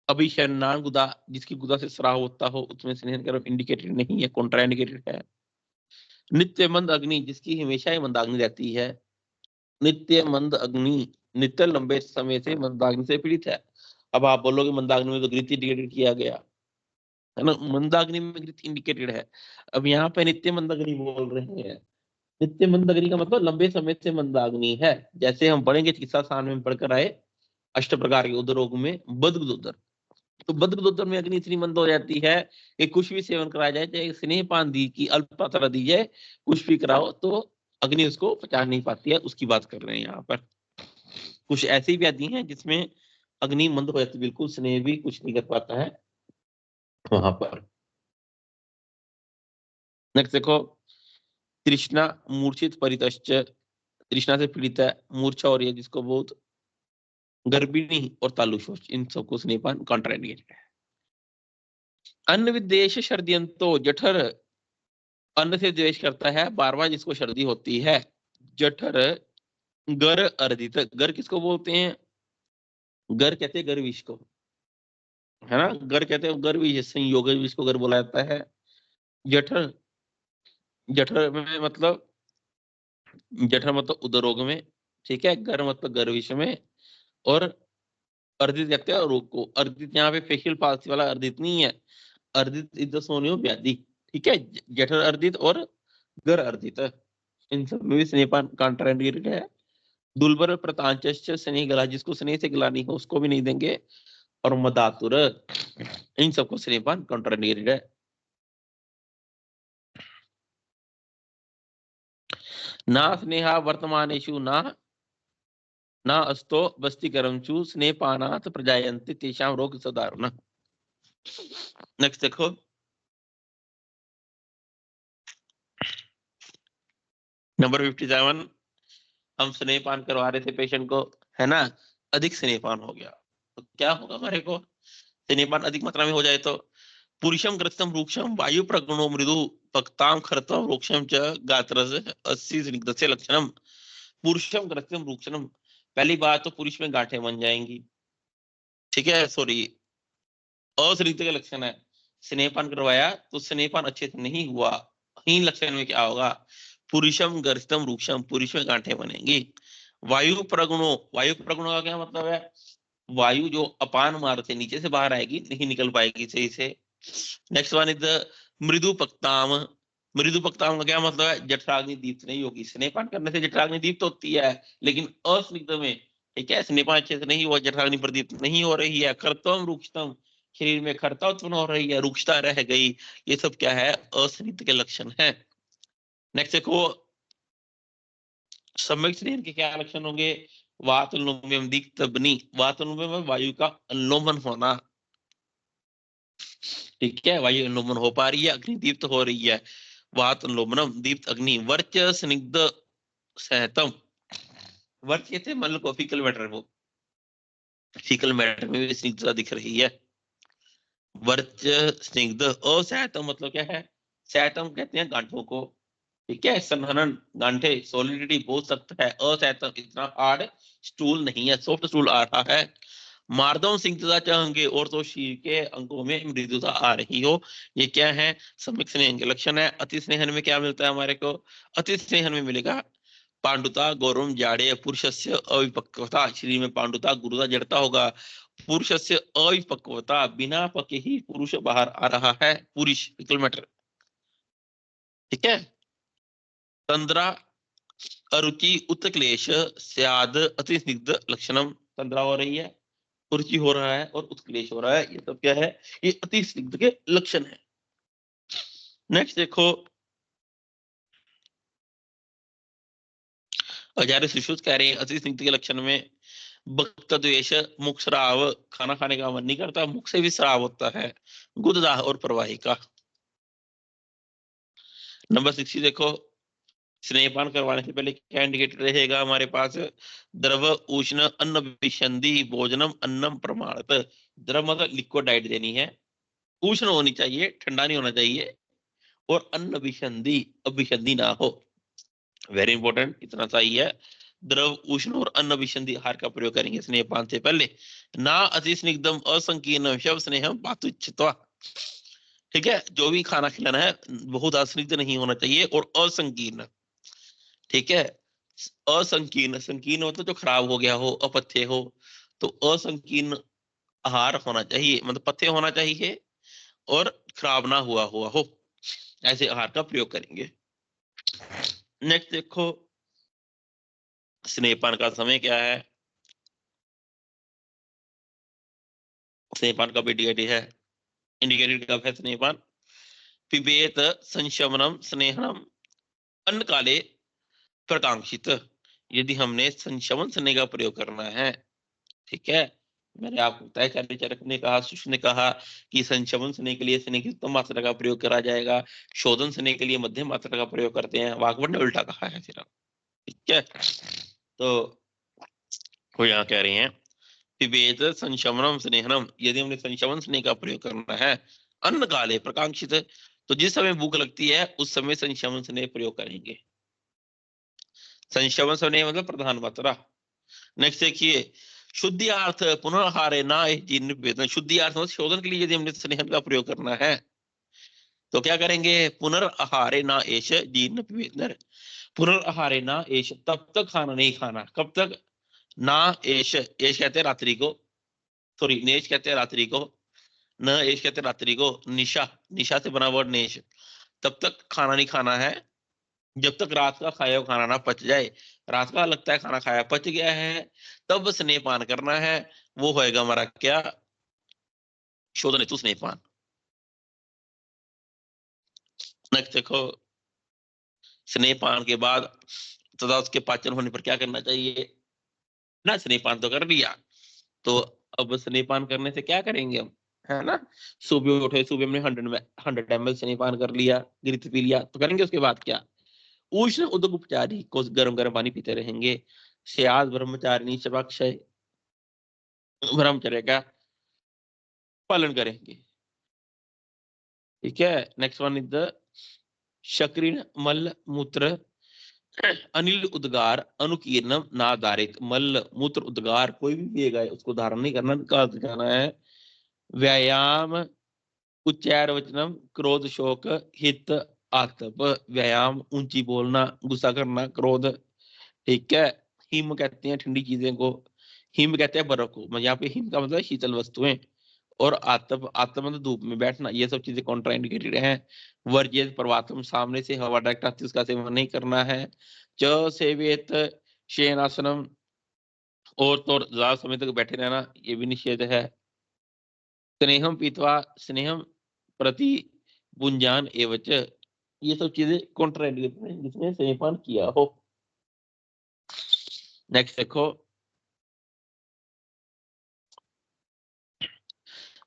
अभिशन्नान गुदा, जिसकी गुदा से स्राव होता हो उसमें स्नेहन कर्म इंडिकेटेड नहीं है, कॉन्ट्राइंडिकेटेड है। नित्य मंद अग्नि, जिसकी हमेशा ही मंदाग्नि रहती है, नित्य मंद अग्नि, नित्य लंबे समय से मंदाग्नि से पीड़ित है। अब आप बोलोगे मंदाग्नि में तो घृत इंडिकेटेड किया गया है ना, मंदाग्नि में घृत इंडिकेटेड है। अब यहाँ पे नित्य मंदाग्नि बोल रहे हैं, नित्य मंदाग्नि का मतलब लंबे समय से मंदाग्नि है। जैसे हम पढ़ेंगे चिकित्सा साल में पढ़कर आए अष्ट प्रकार के उदर रोग में बदगुदोदर, तो बदगुदोदर में अग्नि इतनी मंद हो जाती है कि कुछ भी सेवन कराया जाए, चाहे स्नेहपान दी की अल्प मात्रा दी जाए, कुछ भी कराओ तो अग्नि उसको पचा नहीं पाती है, उसकी बात कर रहे हैं यहाँ पर। कुछ ऐसी व्याधि हैं जिसमें अग्नि मंद हो जाती है, बिल्कुल स्नेह भी कुछ नहीं कर पाता है वहां पर। नेक्स्ट देखो तृष्णा मूर्छित परितश्च, तृष्णा से पीड़ित है, मूर्छा हो रही है जिसको बहुत, गर्भिणी और तालुशोच, इन सबको स्नेहपान कॉन्ट्राइंडिकेटेड है। अन्न विद्वेष शर्दियंतो, जठर अन्न से द्वेष करता है बार बार जिसको सर्दी होती है। जठर गर अर्जित, गर किसको बोलते हैं? गर कहते हैं गर्विश को, है ना, गर कहते हैं गर्विश, संयोग विष को गर बोला जाता है। जठर, जठर में मतलब, जठर मतलब उदर रोग में, ठीक है, गर मतलब गर्विश में, और अर्जित कहते हैं रोग को। अर्जित यहाँ पे फेशियल पाल्सी वाला अर्जित नहीं है, अर्दित इज द सोनियो व्याधि, ठीक है, जठर अर्दित और गर अर्दित, इन सब में भी स्नेहपान कॉन्ट्राइंडिकेटेड है। दुर्बल प्रतांचस्य स्नेह गला, जिसको स्नेह से गला नहीं हो उसको भी नहीं देंगे, और मदातुर, इन सबको स्नेहपान कॉन्ट्राइंडिकेटेड है। ना स्नेहा वर्तमानेषु ना अस्तो बस्तिकरमचु स्नेहपानात् प्रजायन्ते तेषां रोग सदारुण। नेक्स्ट देखो, नंबर 57, हम स्नेहपान करवा रहे थे पेशेंट को, है ना, अधिक स्नेहपान हो गया तो क्या होगा हमारे को, स्नेहपान अधिक मात्रा में हो जाए तो पुरुषम ग्रस्तम रूक्षम वायु प्रगुणो मृदु पक्ताम खरतम रूक्षम च गात्रस 80 स्निग्धस्य लक्षणम। पुरुषम ग्रस्तम रूक्षम, पहली बात तो पुरुष में गांठें बन जाएंगी, ठीक है, सॉरी, अस्निग्ध के लक्षण है, स्नेहपान करवाया तो स्नेहपान अच्छे से नहीं हुआ, हीन लक्षण में क्या होगा, पुरुषम गर्स्तम रूक्षम, पुरुष में गांठें बनेंगी। वायु प्रगुणों, वायु प्रगुणों का क्या मतलब है, वायु जो अपान मार्ग से नीचे से बाहर आएगी, नहीं निकल पाएगी सही से। नेक्स्ट वन इज मृदु पक्ताम, मृदु पक्ताम का क्या मतलब है, जठराग्नि दीप्त नहीं होगी, स्नेहपान करने से जठराग्नि दीप्त होती है, लेकिन अस्निग्ध में, ठीक है, स्नेहपान अच्छे से नहीं हुआ, जठराग्नि प्रदीप्त नहीं हो रही है, कर्तम रुक्षतम, शरीर में खरता उत्पन्न हो रही है, रुक्षता रह गई, ये सब क्या है, अस्निग्ध के लक्षण है। नेक्स्ट देखो, सम्यक स्नेह के क्या लक्षण होंगे, वात अनुलोम दीप्त बनी, वात अनुलोम में वायु का अनुलोमन होना, ठीक है, वायु अनुलोमन हो पा रही है, अग्नि दीप्त हो रही है, वात अनुलोमनम दीप्त अग्नि, वर्च स्निग्ध सहतम, वर्च ये थे मतलब को फीकल मैटर, वो फीकल मैटर में भी स्निग्धता दिख रही है, वर्च स्निग्ध। असहतम मतलब क्या है, सहतम कहते हैं गांठों को, ठीक है, संहनन, गांठे, सॉलिडिटी बहुत सख्त है, असहतम इतना हार्ड स्टूल नहीं है, सॉफ्ट स्टूल आ रहा है। मार्दम सिंगता चाहेंगे और तो शरीर के अंगों में मृदुता आ रही हो, ये क्या है, सम्यक स्नेहन के लक्षण है। अति स्नेहन में क्या मिलता है हमारे को, अति स्नेहन में मिलेगा पांडुता गौरव जाड़े, पुरुषस्य अविपक्वता, शरीर में पांडुता गुरुता जड़ता होगा, पुरुषस्य अविपक्वता, बिना पके ही पुरुष बाहर आ रहा है, पुरुष किलोमीटर, ठीक है। तंद्रा अरुचि उत्क्लेश स्याद अति स्निग्ध लक्षणम, तंद्रा हो रही है, रुचि हो रहा है और उत्क्लेश हो रहा है, ये सब क्या है, ये अति स्निग्ध के लक्षण है। नेक्स्ट देखो, आचार्य सुश्रुत कह रहे हैं अति स्निग्ध के लक्षण में भक्त द्वेष, मुख श्राव, खाना खाने का मन नहीं करता, मुख से भी श्राव होता है, गुददाह और प्रवाहिका। नंबर 60 देखो, स्नेहपान करवाने से पहले क्या इंडिकेटर रहेगा हमारे पास, द्रव उष्ण अन्न विसंधि भोजनम अन्नम प्रमाणत, द्रव मतलब लिक्विड डाइट देनी है, उष्ण होनी चाहिए, ठंडा नहीं होना चाहिए, और अन्न विसंधि, अब विसंधि ना हो, वेरी इंपॉर्टेंट, इतना सही है, द्रव उष्ण और अन्न विसंधि आहार का प्रयोग करेंगे स्नेहपान से पहले। ना अति स्निग्धम असंकीर्ण शव स्नेहम पातुच्छत्वा, ठीक है, जो भी खाना खिलाना है बहुत असंकीर्ण नहीं होना चाहिए और असंकीर्ण, ठीक है, असंकीर्ण, संकीर्ण मतलब जो खराब हो गया हो, अपथ्य हो, तो असंकीर्ण आहार होना चाहिए, मतलब पथ्य होना चाहिए और खराब ना हुआ हुआ हो, ऐसे आहार का प्रयोग करेंगे। नेक्स्ट देखो, स्नेहपान का समय क्या है, स्नेहपान कब इंडिकेटेड है, इंडिकेटेड कब है स्नेहपान, पिबेत संशमनम स्नेहनम अन्न काले प्रकांक्षित, यदि हमने संशमन स्नेह का प्रयोग करना है, ठीक है, मैंने आपको बताया, चार्य ने कहा, सुश ने कहा कि संशमन स्नेह के लिए स्नेह की उत्तम मात्रा का प्रयोग करा जाएगा, शोधन स्नेह के लिए मध्यम मात्रा का प्रयोग करते हैं, वाकवट ने उल्टा कहा है फिर, ठीक है, तो वो यहाँ कह रही हैं पिबेत संशमनम स्नेहनम, यदि हमने संशमन स्नेह का प्रयोग करना है, अन्न काले प्रकांक्षित, तो जिस समय भूख लगती है उस समय संशमन स्नेह प्रयोग करेंगे, संशमन स्नेह मतलब प्रधान मात्रा। नेक्स्ट देखिए, शुद्धि अर्थ पुनर्हारे ना जीर्ण वेदन, शुद्धि अर्थ मतलब शोधन के लिए यदि हमने स्नेहन का प्रयोग करना है तो क्या करेंगे, पुनर्हारे ना एश जीर्ण वेदन, पुनर्हारे ना एश, तब तक खाना नहीं खाना, कब तक, ना एश, एश कहते हैं रात्रि को, सॉरी नेश कहते हैं रात्रि को, न एश कहते रात्रि को, निशा, निशा से बना वर्ड नेश, तब तक खाना नहीं खाना है जब तक रात का खाया हुआ खाना ना पच जाए। रात का लगता है खाना खाया पच गया है, तब स्नेहपान करना है। वो होएगा हमारा क्या, शोधन हेतु स्नेहपान। नेक्स्ट देखो, स्नेहपान के बाद तथा उसके पाचन होने पर क्या करना चाहिए ना। स्नेहपान तो कर लिया, तो अब स्नेहपान करने से क्या करेंगे हम, है ना। सुबह उठे, सुबह में 100 ml स्नेहपान कर लिया, घृत पी लिया, तो करेंगे उसके बाद क्या, उष्ण उदक उपचारी को गर्म गर्म पानी पीते रहेंगे। श्यास ब्रह्मचारिणी चवाक्षय ब्रह्मचर्य का पालन करेंगे। ठीक है, नेक्स्ट वन इज द शक्रिन मल मूत्र अनिल उद्गार अनुकीर्णम ना धारित। मल मूत्र उद्गार कोई भी पिएगा उसको धारण नहीं करना, निकाल जाना है। व्यायाम उच्चार वचनम क्रोध शोक हित आतप। व्यायाम ऊंची बोलना, गुस्सा करना, क्रोध। ठीक है, हिम कहते हैं ठंडी चीजें को, हिम कहते हैं बर्फ को। यहाँ पे हिम का मतलब शीतल वस्तुएं, और आतप, आतप मतलब धूप में बैठना, ये सब चीजें कॉन्ट्राइंडिकेटेड हैं। वर्जित प्रवातम, सामने से हवा डायरेक्ट आती है उसका सेवन नहीं करना है। च सेवेत शयनासनम, और तो ज्यादा समय तक बैठे रहना ये भी निषेध है। स्नेहम पीतवा, स्नेहम प्रति बुंजान एवच, ये सब चीजें कॉन्ट्राइंडिकेटेड हैं जिसमें स्नेहपान किया हो। नेक्स्ट देखो,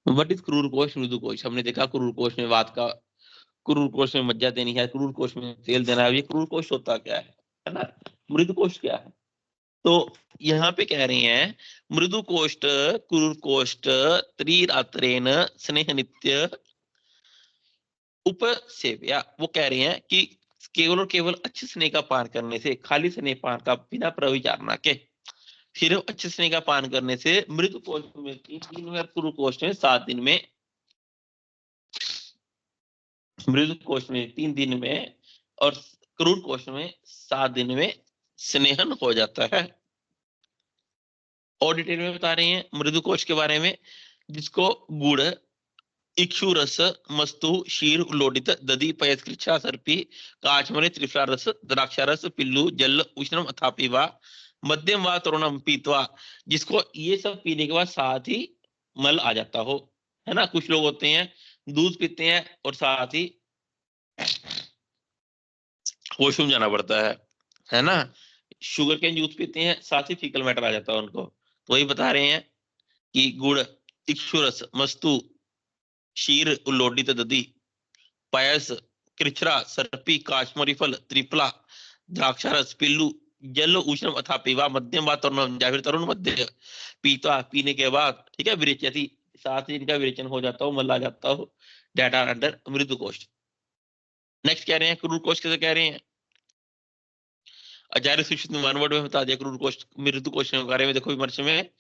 व्हाट इज क्रूर कोश मृदु कोश। हमने देखा क्रूर कोश में वात का, क्रूर कोश में मज्जा देनी है, क्रूर कोश में तेल देना है। ये क्रूर कोश होता क्या है ना। मृदु कोश क्या है, तो यहाँ पे कह रही हैं मृदु कोष्ठ क्रूर कोष्ठ त्रिरात्रेन स्नेह नित्य उपसेव्या। वो कह रही हैं कि केवल और केवल अच्छे स्नेह का पान करने से, खाली स्नेह पान का बिना प्रविचारणा के, सिर्फ अच्छे स्नेह का पान करने से मृदु कोष्ठ में 3 दिन में, क्रूर कोष्ठ में 7 दिन में, मृदु कोष्ठ में 3 दिन में और क्रूर कोष्ठ में 7 दिन में स्नेहन हो जाता है। और डिटेल में बता रही हैं मृदु कोष के बारे में, जिसको गुड़, इक्षु रस, मस्तु, क्षीर, लोडित, दधि, पयस्कृच्छा, सर्पी, काचमणि, त्रिफला रस, द्राक्षा रस, पिल्लू, जल, उष्णम अथा पीवा, मध्यम व तरुणम पीतवा। जिसको ये सब पीने के बाद साथ ही मल आ जाता हो, है ना। कुछ लोग होते हैं दूध पीते हैं और साथ ही वॉशरूम जाना पड़ता है ना। शुगर केन जूस पीते हैं साथ ही फीकल मैटर आ जाता है उनको। तो वही बता रहे हैं कि गुड़, इक्षुरस, मस्तु, क्षीर, उल्लोडित दधि, पायस, कृच्छ्रा, सर्पी, काश्मीरी फल, त्रिफला, द्राक्षारस, पिल्लू, जल, उष्णम अथा पीवा, मध्यम व तरुणम, या फिर तरुण मध्य पीता, पीने के बाद, ठीक है, विरेचयति, साथ ही इनका विरेचन हो जाता हो, मल आ जाता हो। डेट आर अंडर मृदु कोष्ठ। नेक्स्ट कह रहे हैं क्रूर कोष्ठ कैसे कह रहे हैं, आचार्य शिक्षित ने वन वर्ड में बता दिया क्रूर कोष्ठ मृदु कोष्ठ के बारे में। देखो विमर्श में,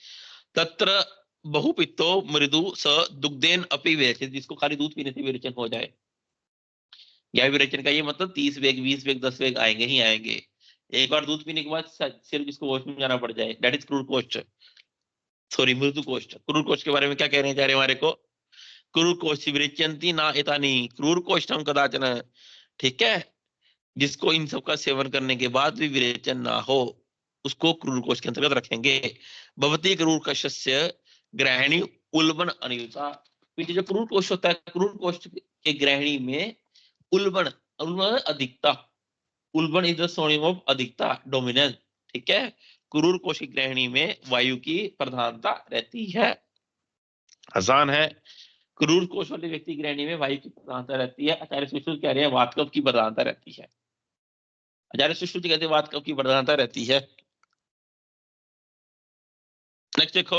तत्र बहुपित्तो मृदु स दुग्धेन अपि विरेचन, जिसको खाली दूध पीने से विरेचन हो जाए। या विरेचन का ये मतलब 30 वेग, 20 वेग, 10 वेग आएंगे ही आएंगे। एक बार दूध पीने के बाद सिर्फ जिसको वॉशरूम जाना पड़ जाए, दैट इज क्रूर कोष्ठ, सॉरी मृदु कोष्ठ। क्रूर कोष्ठ के बारे में क्या कह रहे हैं जा रहे हमारे को, क्रूर कोष्ठ विरेचयन्ति ना एतानि क्रूर कोष्ठम कदाचन। ठीक है, जिसको इन सब का सेवन करने के बाद भी विरेचन ना हो उसको क्रूर कोष्ठ के अंतर्गत रखेंगे। भवती क्रूर कश्य ग्रहणी उल्बन अनिलता। पीछे जो क्रूर कोष्ठ होता है, क्रूर कोष्ठ के ग्रहणी में उल्बन, उल्बन अधिकता, उल्बन इज द सिनोनिम ऑफ अधिकता, डोमिनेंस। ठीक है, क्रूर कोष्ठ की ग्रहणी में वायु की प्रधानता रहती है। आसान है, क्रूर कोष्ठ वाले व्यक्ति ग्रहणी में वायु की प्रधानता रहती है। आचार्य सुश्रुत कह रहे हैं वात कफ की प्रधानता रहती है। आचार्य सुश्रुति कहते हैं वात कफ की प्रधानता रहती है। नेक्स्ट देखो,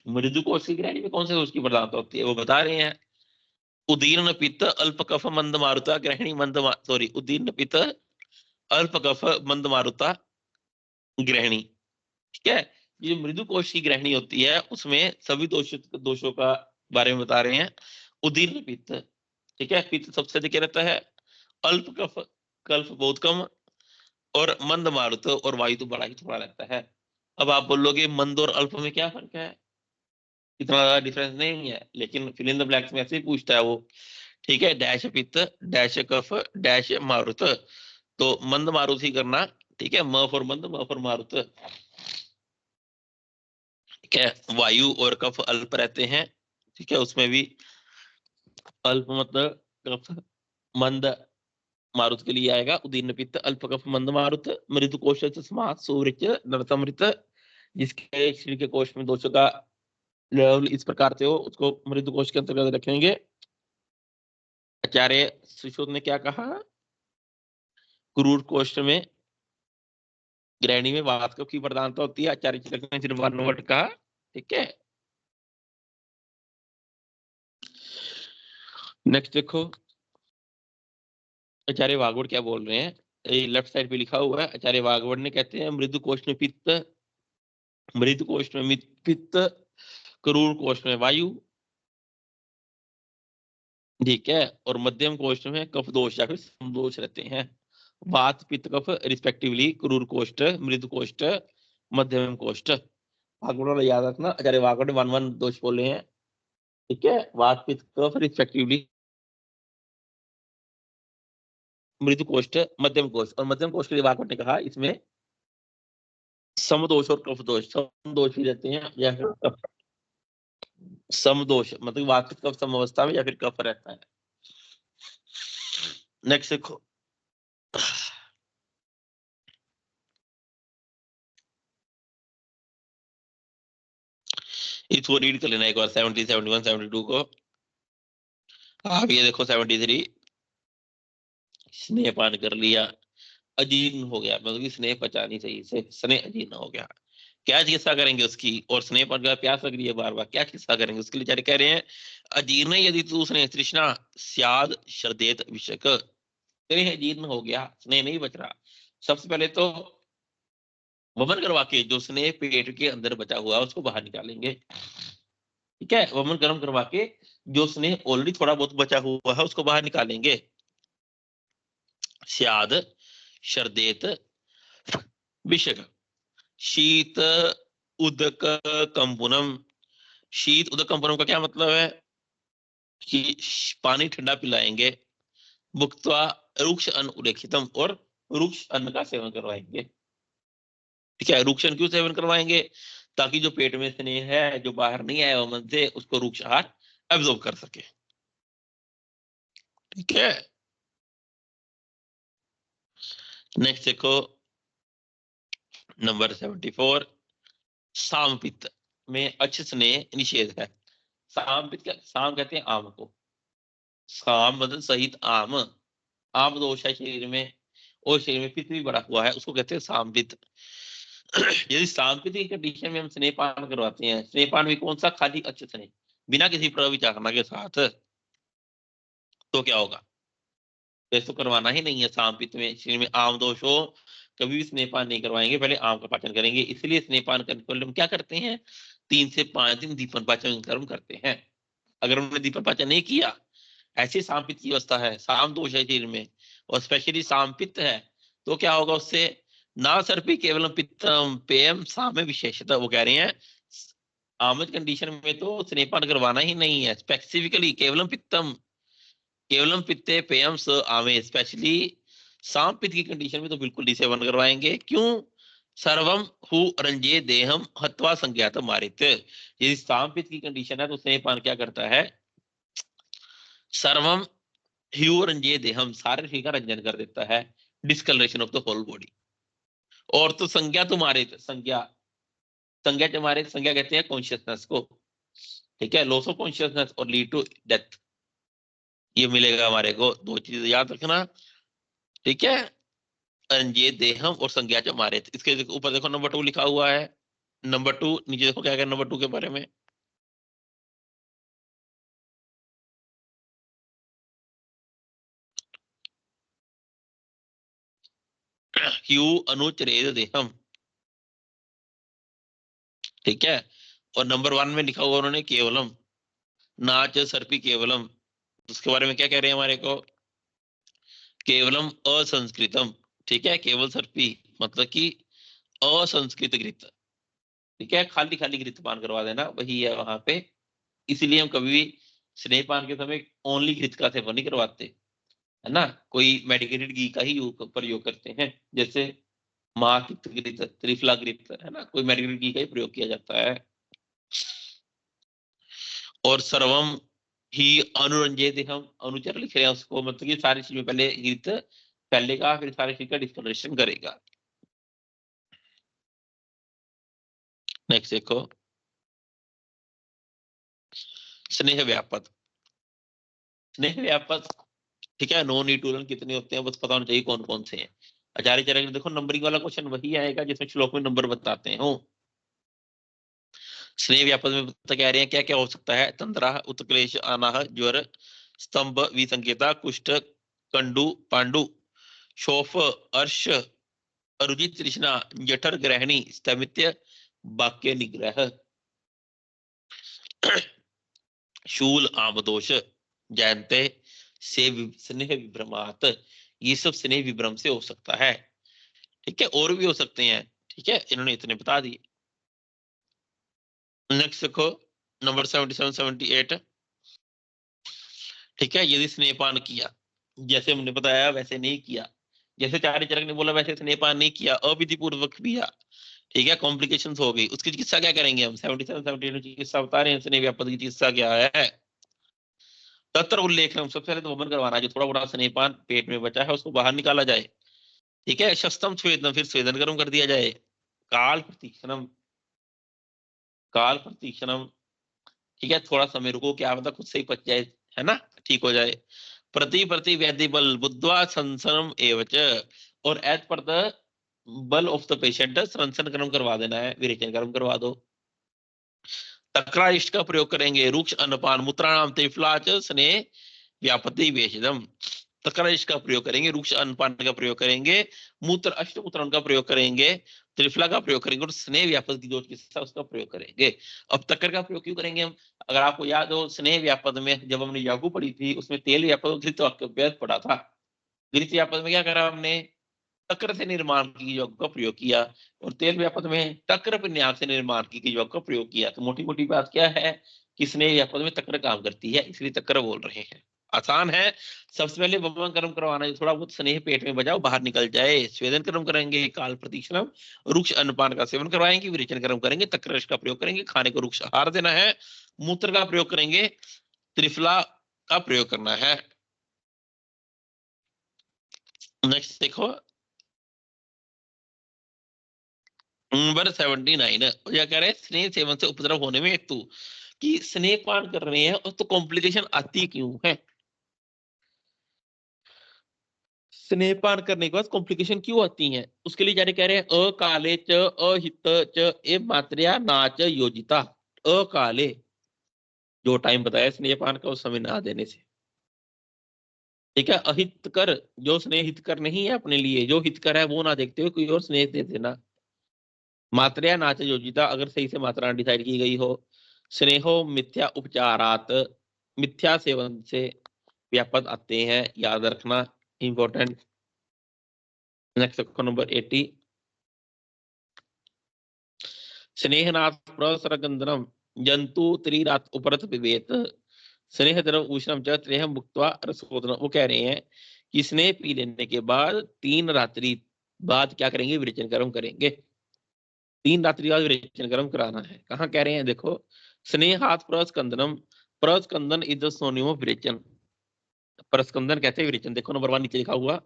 मृदु कोष की ग्रहणी में कौन से कोष की प्रधानता होती है, वो बता रहे हैं। उदीर्ण पित्त अल्प कफ मंद मारुता ग्रहणी मंद, सॉरी, उदीर्ण पित्त अल्प कफ मंद मारुता ग्रहणी। ठीक है, ये मृदु कोष की ग्रहणी होती है, उसमें सभी दोषों का बारे में बता रहे हैं। उदीर्ण पित्त, ठीक है, पित्त सबसे अधिक रहता है, अल्प कफ, कल्प बहुत कम, और मंद मारुत, और वायु तो बड़ा ही थोड़ा रहता है। अब आप बोलोगे मंद और अल्प में क्या फर्क है, इतना ज्यादा डिफरेंस नहीं है, लेकिन फिल इन द ब्लैंक्स में ऐसे ही पूछता है वो। ठीक है, डैश पित्त, डैश कफ, डैश मारुत। तो मंद मारुत ही करना। ठीक है, म फॉर मंद, म फॉर मारुत। ठीक है, वायु और कफ अल्प रहते हैं। ठीक है, उसमें भी अल्प मतलब कफ मंद मारुत के लिए आएगा। उदीर्ण पित्त अल्प कफ मंद मारुत। मृदु कोश स्मात् सुवृच नरसमृत। जिसके शरीर के कोश में दोषों का लेवल इस प्रकार से हो, उसको मृदु कोश के अंतर्गत रखेंगे। आचार्य सुश्रुत ने क्या कहा, क्रूर कोष्ठ में ग्रहणी में वात कफ की प्रधानता होती है। आचार्य चिलक ने सिर्फ 1 वर्ड कहा। ठीक है, नेक्स्ट देखो आचार्य वागवड़ क्या बोल रहे हैं। ये लेफ्ट साइड पे लिखा हुआ है। आचार्य वागवड़ ने कहते हैं मृदु कोष्ठ में पित्त, मृदु कोष्ठ में पित्त, क्रूर कोष्ठ में वायु। ठीक है, और मध्यम कोष्ठ में कफ दोष या फिर समदोष रहते हैं। वात पित्त कफ रिस्पेक्टिवली क्रूर कोष्ठ, मृदु कोष्ठ, मध्यम कोष्ठ। वागवड़ वाला याद रखना, आचार्य वागवड़ ने 1 दोष बोले हैं। ठीक है, वात पित्त कफ रिस्पेक्टिवली मृदु कोष्ठ, मध्यम कोष्ठ। और मध्यम कोष्ठ के लिए वागवड़ ने कहा इसमें समदोष और कफ दोष, समदोष भी रहते हैं या फिर कफ समदोष मतलब वात पित्त कफ सम अवस्था में या फिर कफ रहता है। नेक्स्ट देखो, इसको रीड कर लेना एक बार 70, 71, 72 को। आप ये देखो 73 स्नेह पान कर लिया, अजीर्ण हो गया, मतलब कि स्नेह पचा नहीं सही से, स्नेह अजीर्ण हो गया। क्या चिकित्सा करेंगे उसकी, और स्नेह पान का प्यास लग रही है बार बार, क्या चिकित्सा करेंगे उसके लिए। कह रहे हैं अजीर्ण यदि तू स्नेह तृष्णा स्याद शर्देत विषक। स्नेह अजीर्ण हो गया, स्नेह नहीं बच रहा। सबसे पहले तो वमन करवा के जो स्नेह पेट के अंदर बचा हुआ है उसको बाहर निकालेंगे। ठीक है, वमन गर्म करवा के जो स्नेह ऑलरेडी थोड़ा बहुत बचा हुआ है उसको बाहर निकालेंगे। स्याद शर्देत विषक। शीत उदक कंपुनम। शीत उदक कंपुनम का क्या मतलब है कि पानी ठंडा पिलाएंगे। भुक्त्वा रुक्ष अन्न उल्लेखितम, और रुक्ष अन्न का सेवन करवाएंगे। ठीक है, रुक्ष अन्न क्यों सेवन करवाएंगे, ताकि जो पेट में स्नेह है जो बाहर नहीं आया वमन से उसको रुक्ष आहार एब्जॉर्ब कर सके। ठीक है, नेक्स्ट देखो नंबर 74 सामपित्त में अच्छ स्नेह निषेध है। सामपित्त क्या, साम कहते हैं आम को, साम मतलब सहित आम। आम दोष है शरीर में और शरीर में पित्त भी बढ़ा हुआ है, उसको कहते हैं सामपित्त। यदि सामपित्त की कंडीशन में हम स्नेहपान करवाते हैं, स्नेहपान भी कौन सा, खाली अच्छे स्नेह बिना किसी प्रविचारणा के साथ, तो क्या होगा, तो करवाना ही नहीं है। सामपित्त में शरीर में आम दोष हो कभी भी स्नेहपान नहीं करवाएंगे, पहले आम का पाचन करेंगे। इसलिए स्नेहपान करने के लिए हम क्या करते हैं, 3 से 5 दिन दीपन पाचन कर्म करते हैं। अगर उन्होंने दीपन पाचन नहीं किया, ऐसी सामपित्त की अवस्था है, साम दोष है शरीर में और स्पेशली सामपित्त है, तो क्या होगा उससे, ना सर्पी केवलम पित्तम पेयम साम विशेषता। वो कह रहे हैं आमद कंडीशन में तो स्नेहपान करवाना ही नहीं है, स्पेसिफिकली केवलम पित्तम, केवलम पित्ते पेयम स आमे, स्पेशली साम पित्त की कंडीशन में तो बिल्कुल नहीं सेवन करवाएंगे। क्यों, सर्वम हु रंजे देहम हत्वा संज्ञात मारित। यदि साम पित्त की कंडीशन है तो स्नेहपान क्या करता है, सर्वम ह्यू रंजे देहम, सारे शरीर का रंजन कर देता है, discolouration of the whole body. और तो संज्ञा तुम्हारे, संज्ञा संज्ञा तुम्हारे, संज्ञा कहते हैं कॉन्शियसनेस को। ठीक है, लॉस ऑफ कॉन्शियसनेस और लीड टू डेथ, ये मिलेगा हमारे को। 2 चीजें याद रखना। ठीक है, रंजे देहम और संज्ञा हमारे। इसके ऊपर देखो नंबर 2 लिखा हुआ है। नंबर 2 नीचे देखो क्या क्या नंबर 2 के बारे में। क्यू अनुचरेद देहम। ठीक है, और नंबर 1 में लिखा हुआ उन्होंने केवलम, नाच सर्पी केवलम। उसके बारे में क्या कह रहे हैं हमारे को, केवलम असंस्कृतम। ठीक है, केवल सर्पी मतलब कि असंस्कृत घृत। ठीक है, खाली खाली घृतपान करवा देना, वही है वहां पे। इसीलिए हम कभी भी स्नेहपान के समय ओनली घृत का सेवन नहीं करवाते, है ना। कोई मेडिकेटेड घी का ही प्रयोग करते हैं, जैसे महातिक्त घृत, त्रिफला घृत, है ना, कोई मेडिकेटेड घी का ही प्रयोग किया जाता है। और सर्वम ही अनुरंजित, हम अनुचर लिख रहे हैं उसको, मतलब कि सारी चीज में पहले घृत फैलेगा, फिर सारी चीज का डिस्कलरेशन करेगा। नेक्स्ट देखो, स्नेह व्यापक। स्नेह व्यापक, ठीक है, नो नीड टू लर्न कितने होते हैं, बस पता होना चाहिए कौन कौन से हैं। आचार्य चरण देखो, नंबरिंग वाला क्वेश्चन वही आएगा जिसमें श्लोक में नंबर बताते हो। स्नेह व्यापक में बता कह रहे हैं क्या क्या हो सकता है, तंद्रा, उत्क्लेश, अनाह, ज्वर, स्तंभ, विसंकेता, कुष्ठ, कंडु, पांडु, शोफ, अर्श, अरुचित तृष्णा, जठर ग्रहणी, स्थमित्य, वाक्य निग्रह, शूल, आमदोष, जयंते, से स्नेह विभ्रमात, ये सब स्नेह विभ्रम से हो सकता है। ठीक है, और भी हो सकते हैं, ठीक है, इन्होंने इतने बता दिए। नेक्स्ट देखो, नंबर 77 78। ठीक है, यदि स्नेहपान किया, जैसे हमने बताया वैसे नहीं किया, जैसे चार्य चरक ने बोला वैसे स्नेहपान नहीं किया, अविधि पूर्वक किया, ठीक है, कॉम्प्लिकेशंस हो गई, उसकी चिकित्सा क्या करेंगे हम। 77 78 चिकित्सा बता रहे हैं, स्नेह व्यापक की चिकित्सा क्या है। तत्र उल्लेख, सबसे पहले तो वमन करवाना, जो थोड़ा बड़ा स्नेहपान पेट में बचा है उसको बाहर निकाला जाए। ठीक है, शस्तम स्वेदन, फिर स्वेदन गर्म कर दिया जाए। काल प्रतीक्षणम, काल प्रतीक्षणम, ठीक है, थोड़ा समय रुको, क्या पता खुद से ही पच जाए, है ना, ठीक हो जाए। प्रति प्रति वैद्य बल बुद्धवा संसनम एवच, और एज पर द बल ऑफ द पेशेंट संसन कर्म करवा देना है, विरेचन कर्म करवा दो। तक्राइष्ट का प्रयोग करेंगे, रुक्ष अन्नपान मूत्राणाम त्रिफलाच स्नेह व्यापति वेशदम। तक्राइष्ट का प्रयोग करेंगे, रुक्ष अन्नपान का प्रयोग करेंगे, मूत्र अष्टमूत्रण का प्रयोग करेंगे, त्रिफला का प्रयोग करेंगे, और स्नेह व्यापक की जो चिकित्सा उसका प्रयोग करेंगे। अब तक्कर का प्रयोग क्यों करेंगे हम, अगर आपको याद हो स्नेह व्यापक में जब हमने यागू पढ़ी थी उसमें तेल व्यापक घृत वाक्य पढ़ा था। घृत व्यापक में क्या करा हमने, तक्र से निर्माण की योग का प्रयोग किया, और तेल व्यापक में तक्र विन्यास से निर्माण की योग का प्रयोग किया। तो मोटी मोटी बात क्या है कि स्नेह व्यापक में तक्र काम करती है, इसलिए तक्र बोल रहे हैं। आसान है, सबसे पहले वमन कर्म करवाना, जो थोड़ा बहुत स्नेह पेट में बजाओ बाहर निकल जाए। स्वेदन कर्म करेंगे, काल प्रतीक्षणम, रुक्ष अन्नपान का सेवन करवाएंगे, विरेचन कर्म करेंगे, तक्र का प्रयोग करेंगे, खाने को रुक्ष आहार देना है, मूत्र का प्रयोग करेंगे, त्रिफला का प्रयोग करना है। नेक्स्ट देखो, नंबर 79, क्या कह रहे हैं, स्नेह सेवन से उपद्रव होने में हेतु, कि स्नेह पान कर रहे हैं और तो कॉम्प्लिकेशन आती क्यों है, स्नेह पान करने के बाद कॉम्प्लिकेशन क्यों आती हैं, उसके लिए जाने कह रहे हैं अकाले च अहित च ए मात्र्या नाच योजिता। अकाले, जो टाइम बताया स्नेह पान का उस समय ना देने से। ठीक है, अहित कर, जो स्नेह हित कर नहीं है अपने लिए, जो हित कर है वो ना देखते हुए कोई और स्नेह दे देना। मात्रा नाच योजिता, अगर सही से मात्रा डिसाइड की गई हो। स्नेहो मिथ्या उपचारात, मिथ्या सेवन से व्यापक आते हैं, याद रखना, इंपॉर्टेंट। नेक्स्ट क्वेश्चन नंबर 80, स्नेहनाथ प्रसरगंधनम जंतु त्रिरात उपरत पिबेत, स्नेह द्रव उष्णम च त्रेहम भुक्त्वा रसोदनम। वो कह रहे हैं कि स्नेह पी लेने के बाद 3 रात्रि बाद क्या करेंगे, विरेचन कर्म करेंगे। 3 रात्रि बाद विरेचन कर्म कराना है। कहाँ कह रहे हैं देखो, स्नेहात प्रस्कंदनम, प्रस्कंदन इज द सोनियम ऑफ विरेचन। प्रस्कंदन कहते हैं विरेचन, देखो नंबर 1 नीचे लिखा हुआ,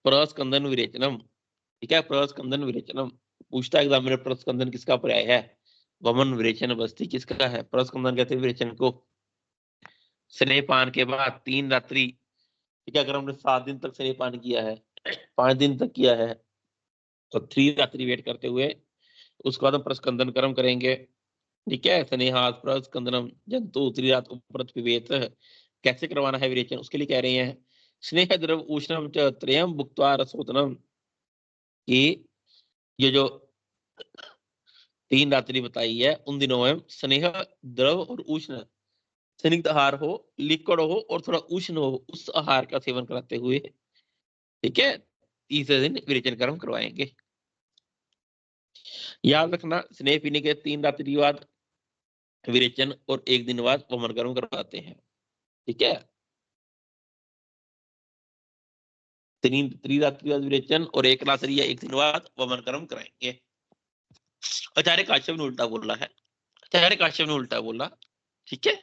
प्रस्कंदन विरेचनम। ठीक है, प्रस्कंदन विरेचनम पूछता है एग्जामिनर, प्रस्कंदन किसका पर्याय है, वमन विरेचन बस्ती किसका है। प्रस्कंदन कहते हैं विरेचन को। स्नेहपान के बाद 3 रात्रि, ठीक है, अगर हमने 7 दिन तक स्नेहपान किया है, 5 दिन तक किया है, तो 3 रात्रि वेट करते हुए उसके बाद हम प्रस्कंदन कर्म करेंगे। ठीक है, स्नेहात प्रस्कंदनम जंतु त्रिरात उपरत पिबेत, कैसे करवाना है विरेचन, उसके लिए कह रहे हैं स्नेह द्रव उष्णम च त्रयम भुक्त्वा रसोदनम, कि ये जो 3 रात्रि बताई है उन दिनों में स्नेह द्रव और उष्ण, स्निग्ध आहार हो, लिक्विड हो और थोड़ा उष्ण हो, उस आहार का सेवन कराते हुए, ठीक है, तीसरे दिन विरेचन कर्म करवाएंगे। याद रखना, स्नेह पीने के 3 रात्रि बाद विरेचन और 1 दिन बाद वमन कर्म करवाते हैं। ठीक है, 3 रात्रि बाद विरेचन और 1 रात्रि या 1 दिन बाद वमन कर्म कराएंगे। आचार्य काश्यप ने उल्टा बोला है, आचार्य काश्यप ने उल्टा बोला। ठीक है,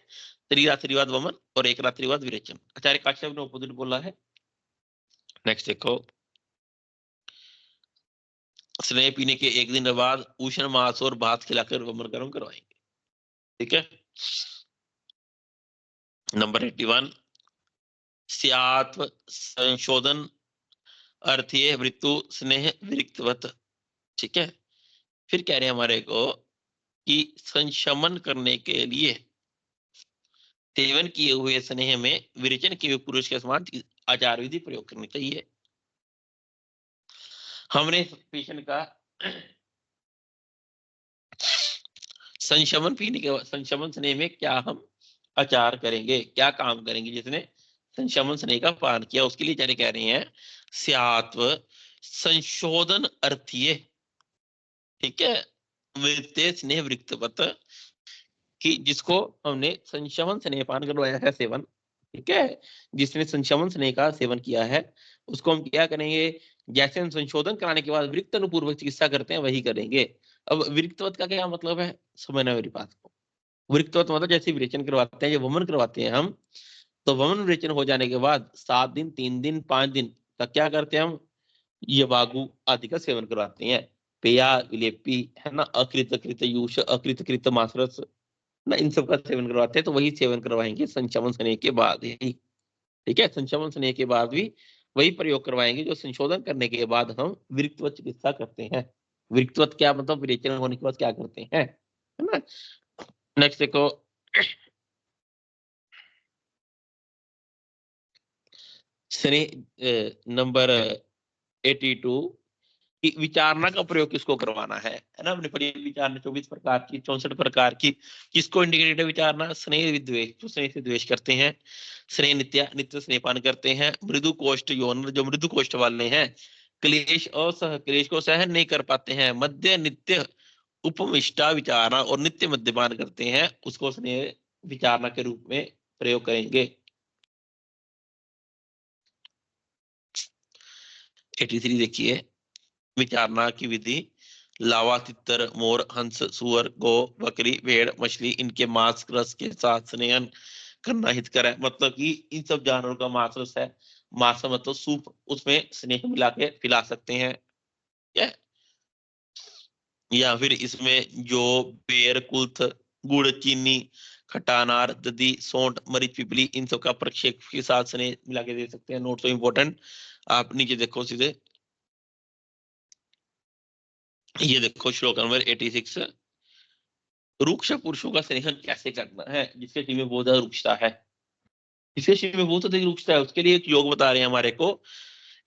3 रात्रि बाद वमन और 1 रात्रि बाद विरेचन, आचार्य काश्यप ने अपोजिट बोला है। नेक्स्ट देखो, स्नेह पीने के 1 दिन बाद उष्ण मांस और भात खिलाकर वमन कर्म करवाएंगे। ठीक है, नंबर 81, स्यात्व संशोधन अर्थीय मृत्यु स्नेह विरिक्तवत। ठीक है, फिर कह रहे हैं हमारे को कि संशमन करने के लिए सेवन किए हुए स्नेह में विरेचन किए हुए पुरुष के समान आचार विधि प्रयोग करनी चाहिए। हमने पेशेंट का संशमन पीने के संशमन स्नेह में क्या हम आचार करेंगे, क्या काम करेंगे जिसने संशमन स्नेह का पान किया, उसके लिए कह रहे हैं स्यात्व संशोधन अर्थीय। ठीक है, वृत्ते स्नेह वृत्तवत, कि जिसको हमने संशमन स्नेह पान करवाया है सेवन। ठीक है, जिसने संशमन स्नेह का सेवन किया है उसको हम क्या करेंगे, जैसे हम संशोधन कराने के बाद वृत्त अनुपूर्वक चिकित्सा करते हैं वही करेंगे। अब वृत्तवत का क्या मतलब है, समझना मेरी बात को। वृत्तवत मतलब जैसे विरेचन करवाते हैं, जो वमन करवाते हैं हम, तो वमन विरेचन हो जाने के बाद 7 दिन 3 दिन 5 दिन तक क्या करते हैं हम, ये बागु आदि का सेवन करवाते हैं। पेया विलेपी है ना, अकृत कृत यूष अकृत कृत मासरस ना, इन सब का सेवन करवाते हैं, तो वही सेवन करवाएंगे संशमन स्नेह के बाद ही। ठीक है, संशमन स्नेह के बाद भी वही प्रयोग करवाएंगे जो संशोधन करने के बाद हम विरिक्तवत चिकित्सा करते हैं। विरिक्तवत क्या मतलब, विरेचन होने के बाद क्या करते हैं, है ना। नेक्स्ट देखो, स्नेह नंबर 82 कि विचारणा का प्रयोग किसको करवाना है ना। हमने पढ़ी विचारणा 24 प्रकार की, 64 प्रकार की। किसको इंडिकेटेड है विचारणा, स्नेह विद्वेष, जो स्नेह से द्वेष करते हैं। स्नेह नित्य, नित्य स्नेहपान करते हैं। मृदु कोष्ठ यौन, जो मृदु कोष्ठ वाले हैं। क्लेश और सह क्लेश को सहन नहीं कर पाते हैं। मध्य नित्य उपमिष्टा विचारणा और नित्य मद्यपान करते हैं, उसको स्नेह विचारणा के रूप में प्रयोग करेंगे। 83 देखिए, विचारणा की विधि, लावा तितर मोर हंस सुअर गौ बकरी भेड़ मछली इनके मांस रस के साथ स्नेहन करना हितकर है। मतलब कि इन सब जानवरों का मांस रस है, मांस मतलब सूप, उसमें स्नेह मिला के पिला सकते हैं। या फिर इसमें जो बेर कुल्थ गुड़ चीनी खट्टा अनार दधी सौंठ मरीच पिपली इन सब का प्रक्षेप के साथ स्नेह मिला के दे सकते हैं। नोट सो इम्पोर्टेंट, आप नीचे देखो सीधे, ये देखो श्लोक नंबर 86, रुक्ष पुरुषों का स्नेहन कैसे करना है, जिसके शिव में बहुत ज्यादा रुक्षता है, जिसके शिव में बहुत अधिक रुक्षता है, उसके लिए एक योग बता रहे हैं हमारे को।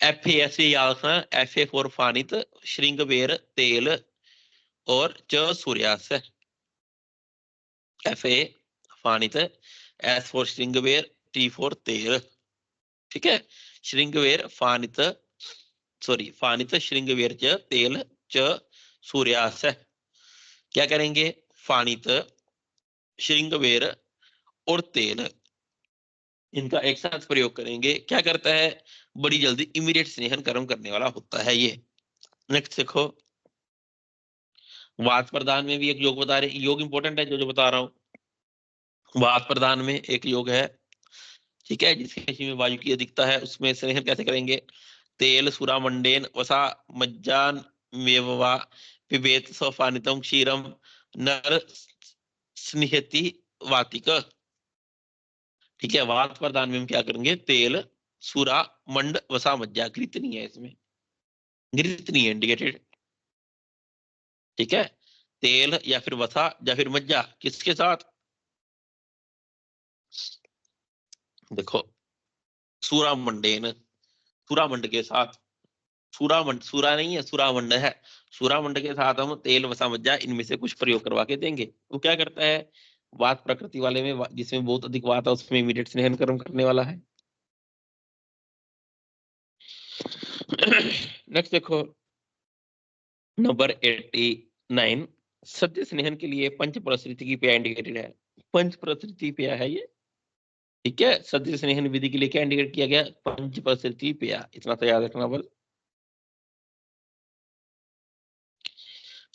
एफ ए याद रखना, एफ ए फॉर फानित श्रृंग बेर तेल और च सूर्यास। एफ ए फानित, एस फॉर श्रृंगवेर, टी फॉर तेल। ठीक है, श्रृंगवेर फानित, सॉरी फानित श्रृंगवेर च तेल च सूर्यास। क्या करेंगे, फानित श्रृंगवेर और तेल, इनका एक साथ प्रयोग करेंगे। क्या करता है, बड़ी जल्दी इमीडिएट स्नेहन कर्म करने वाला होता है ये। नेक्स्ट देखो, वात प्रदान में भी एक योग बता रहे, योग इंपॉर्टेंट है जो जो बता रहा हूं। वात प्रदान में एक योग है, ठीक है, जिसके में वायु की अधिकता है, उसमें स्नेहन कैसे करेंगे। तेल सुरा मंडेन वसा मज्जान मेववा पिबेत सफानितम क्षीरम नर स्निहति वातिक। ठीक है, वात प्रदान में हम क्या करेंगे, तेल सुरा मंड वसा मज्जा, घृत नहीं है इसमें, घृत नहीं है इंडिकेटेड। ठीक है, तेल या फिर वसा या फिर मज्जा, किसके साथ, देखो सूरामंडेन, सूरामंड के साथ, सूरामंड सूरा नहीं है सूरामंड है, सूरामंड के साथ हम तेल वसा मज्जा इनमें से कुछ प्रयोग करवा के देंगे। वो क्या करता है, वात प्रकृति वाले में जिसमें बहुत अधिक वात है उसमें इमीडिएट स्नेहन कर्म करने वाला है। नेक्स्ट देखो, नंबर 80, 9 सत्य स्नेहन के लिए पंच प्रसृति की क्रिया इंडिकेटेड है। पंच प्रसृति क्रिया है ये, ठीक है। सत्य स्नेहन विधि के लिए क्या इंडिकेट किया गया? पंच प्रसृति क्रिया, इतना तो याद रखना बल।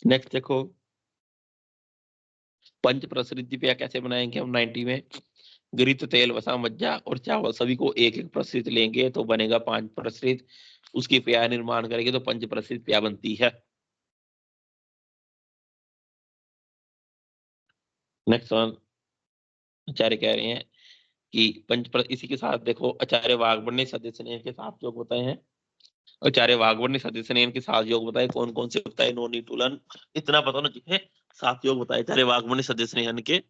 नेक्स्ट देखो, पंच प्रसृति क्रिया कैसे बनाएंगे हम 90 में। घृत, तेल, वसा, मज्जा और चावल सभी को एक एक प्रसृत लेंगे तो बनेगा 5 प्रसृत। उसकी क्रिया निर्माण करेंगे तो पंच प्रसृत क्रिया बनती है। नेक्स्ट वन, आचार्य कह रहे हैं कि इसी के साथ देखो, आचार्य वाग्भट सदस्य स्नेह के साथ योग बताए हैं। आचार्य वाग्भट सदस्य स्नेह के साथ योग बताए, कौन कौन से बताए? नो नीड टू लर्न, इतना पता होना चाहिए। 7 योग बताए आचार्य वाग्भट सदस्य स्नेह के।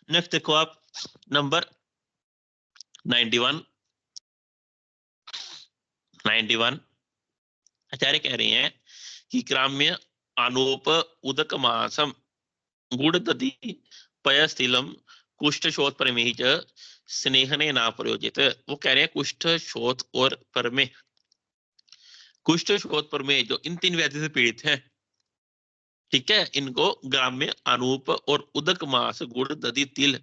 नेक्स्ट देखो आप, नंबर 91 आचार्य कह रहे हैं कि ग्राम्य अनूप उदक मासम गुड़ दधि पयस्थिलम कुष्ठ शोथ परमेहि च स्नेहने ना प्रयोजित। वो कह रहे हैं कुष्ठ शोथ और परमे, कुष्ठ शोथ परमे जो इन 3 व्याधि से पीड़ित हैं, ठीक है, इनको ग्राम्य अनूप और उदक मास गुड़ दधि तिल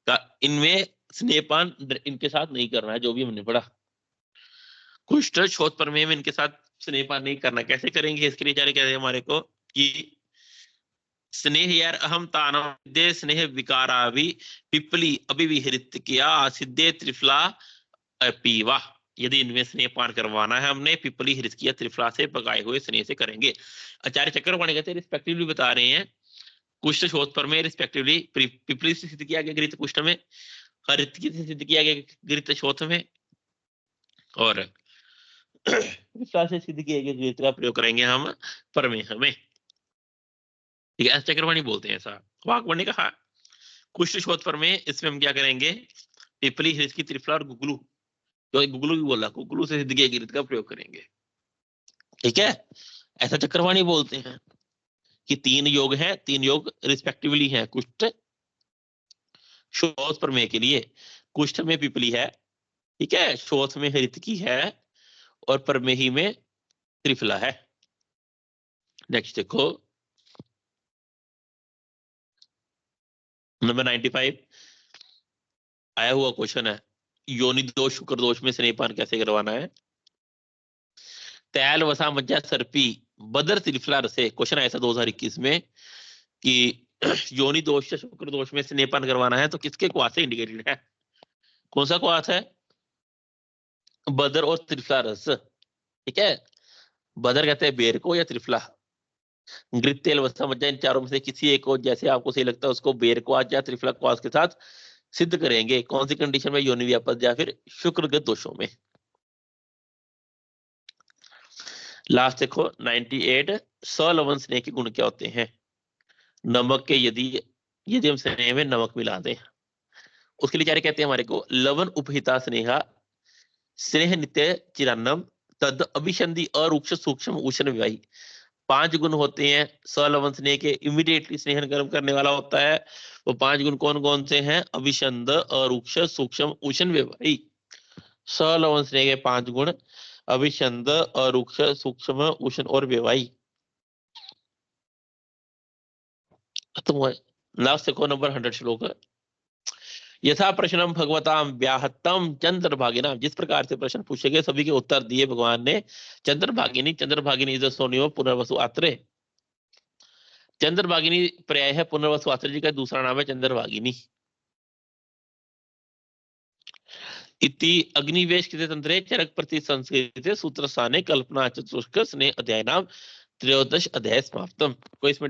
का इनमें स्नेहपान इनके साथ नहीं करना है, जो भी हमने पढ़ा। कुष्ठ शोथ परमे में इनके साथ स्नेहपान नहीं करना, कैसे करेंगे? इसके लिए आचार्य कह रहे हैं हमारे को कि स्नेह यार अहम तानव स्नेह विकाराभि पिपली अभिविहृत किया सिद्धे त्रिफला पीवा। यदि इनमें स्नेह पान करवाना है हमने, पिपली हृत किया त्रिफला से पकाए हुए स्नेह से करेंगे। आचार्य चक्रपाणी कहते हैं रिस्पेक्टिवली बता रहे हैं, कुष्ठ शोथ पर में रिस्पेक्टिवली पिपली से सिद्ध किया गया घृत कुष्ठ में, हरित से सिद्ध किया गया घृत शोथ में, और त्रिफला से सिद्ध किया गया घृत का प्रयोग करेंगे हम परमेह में, ठीक है। चक्रवाणी बोलते हैं ऐसा। वाग्भट ने कहा कुष्ठ शोथ पर में इसमें हम क्या करेंगे? पिपली हृत की त्रिफला और गुगलू, जो गुगलू भी बोला, गुगलू से सिद्ध किया घृत का प्रयोग करेंगे, ठीक है। ऐसा चक्रवाणी बोलते हैं कि 3 योग हैं, 3 योग रिस्पेक्टिवली हैं कुष्ठ शोथ परमेह के लिए। कुष्ठ में पिपली है, ठीक है, शोथ में हृत की है और परमेही में त्रिफला है। नेक्स्ट देखो, नंबर 95 आया हुआ क्वेश्चन है, योनि दोष शुक्र दोष में स्नेहपान कैसे करवाना है। तैल वसा मज्जा सर्पी बदर त्रिफला रसे, क्वेश्चन आया था 2021 में कि योनि दोष या शुक्र दोष में स्नेहपान करवाना है तो किसके क्वाथ से इंडिकेटेड है? कौन सा क्वाथ है? बदर और त्रिफला रस, ठीक है। बदर कहते हैं बेर को या त्रिफला। घृत, तेल, वसा, मज्जा इन चारों में से किसी एक को, जैसे आपको सही लगता है उसको बेर क्वाथ या त्रिफला क्वाथ के साथ सिद्ध करेंगे। कौन सी कंडीशन में? योनि व्यापद या फिर शुक्रगत दोषों में। लास्ट देखो 98 सलवन स्नेह के गुण क्या होते हैं? नमक के यदि हम स्नेह में नमक मिला दें, उसके लिए आचार्य कहते हैं हमारे को लवन उपहिता स्नेहा स्नेह नित्य चिरान्नम तद अभिसंधि अरूक्ष सूक्ष्म उष्ण विवाही। 5 गुण होते हैं सलवन स्नेह के, इमीडिएटली स्नेहन गर्म करने वाला होता है। वो 5 गुण कौन कौन से हैं? अभिसंध, अरूक्ष, सूक्ष्म, उष्ण विवाही। सलवन स्नेह के 5 गुण अभिसंध, अरूक्ष, सूक्ष्म, उष्ण और विवाही। तुम लास्ट देखो नंबर 100 श्लोक, यथा प्रश्नम भगवताम व्याहतम चंद्रभागिना, जिस प्रकार से प्रश्न पूछे गए सभी के उत्तर दिए भगवान ने। चंद्रभागिनी इज सोनियो पुनर्वसु आत्रे। चंद्रभागिनी पर्याय है पुनर्वसु आत्रे जी का दूसरा नाम है चंद्रभागिनी। इति अग्निवेश कृते तंत्रे चरक प्रति संस्कृते सूत्रस्थाने कल्पना चतुष्क स्नेह अध्याय नाम 13 अध्याय समाप्तम। कोई इसमें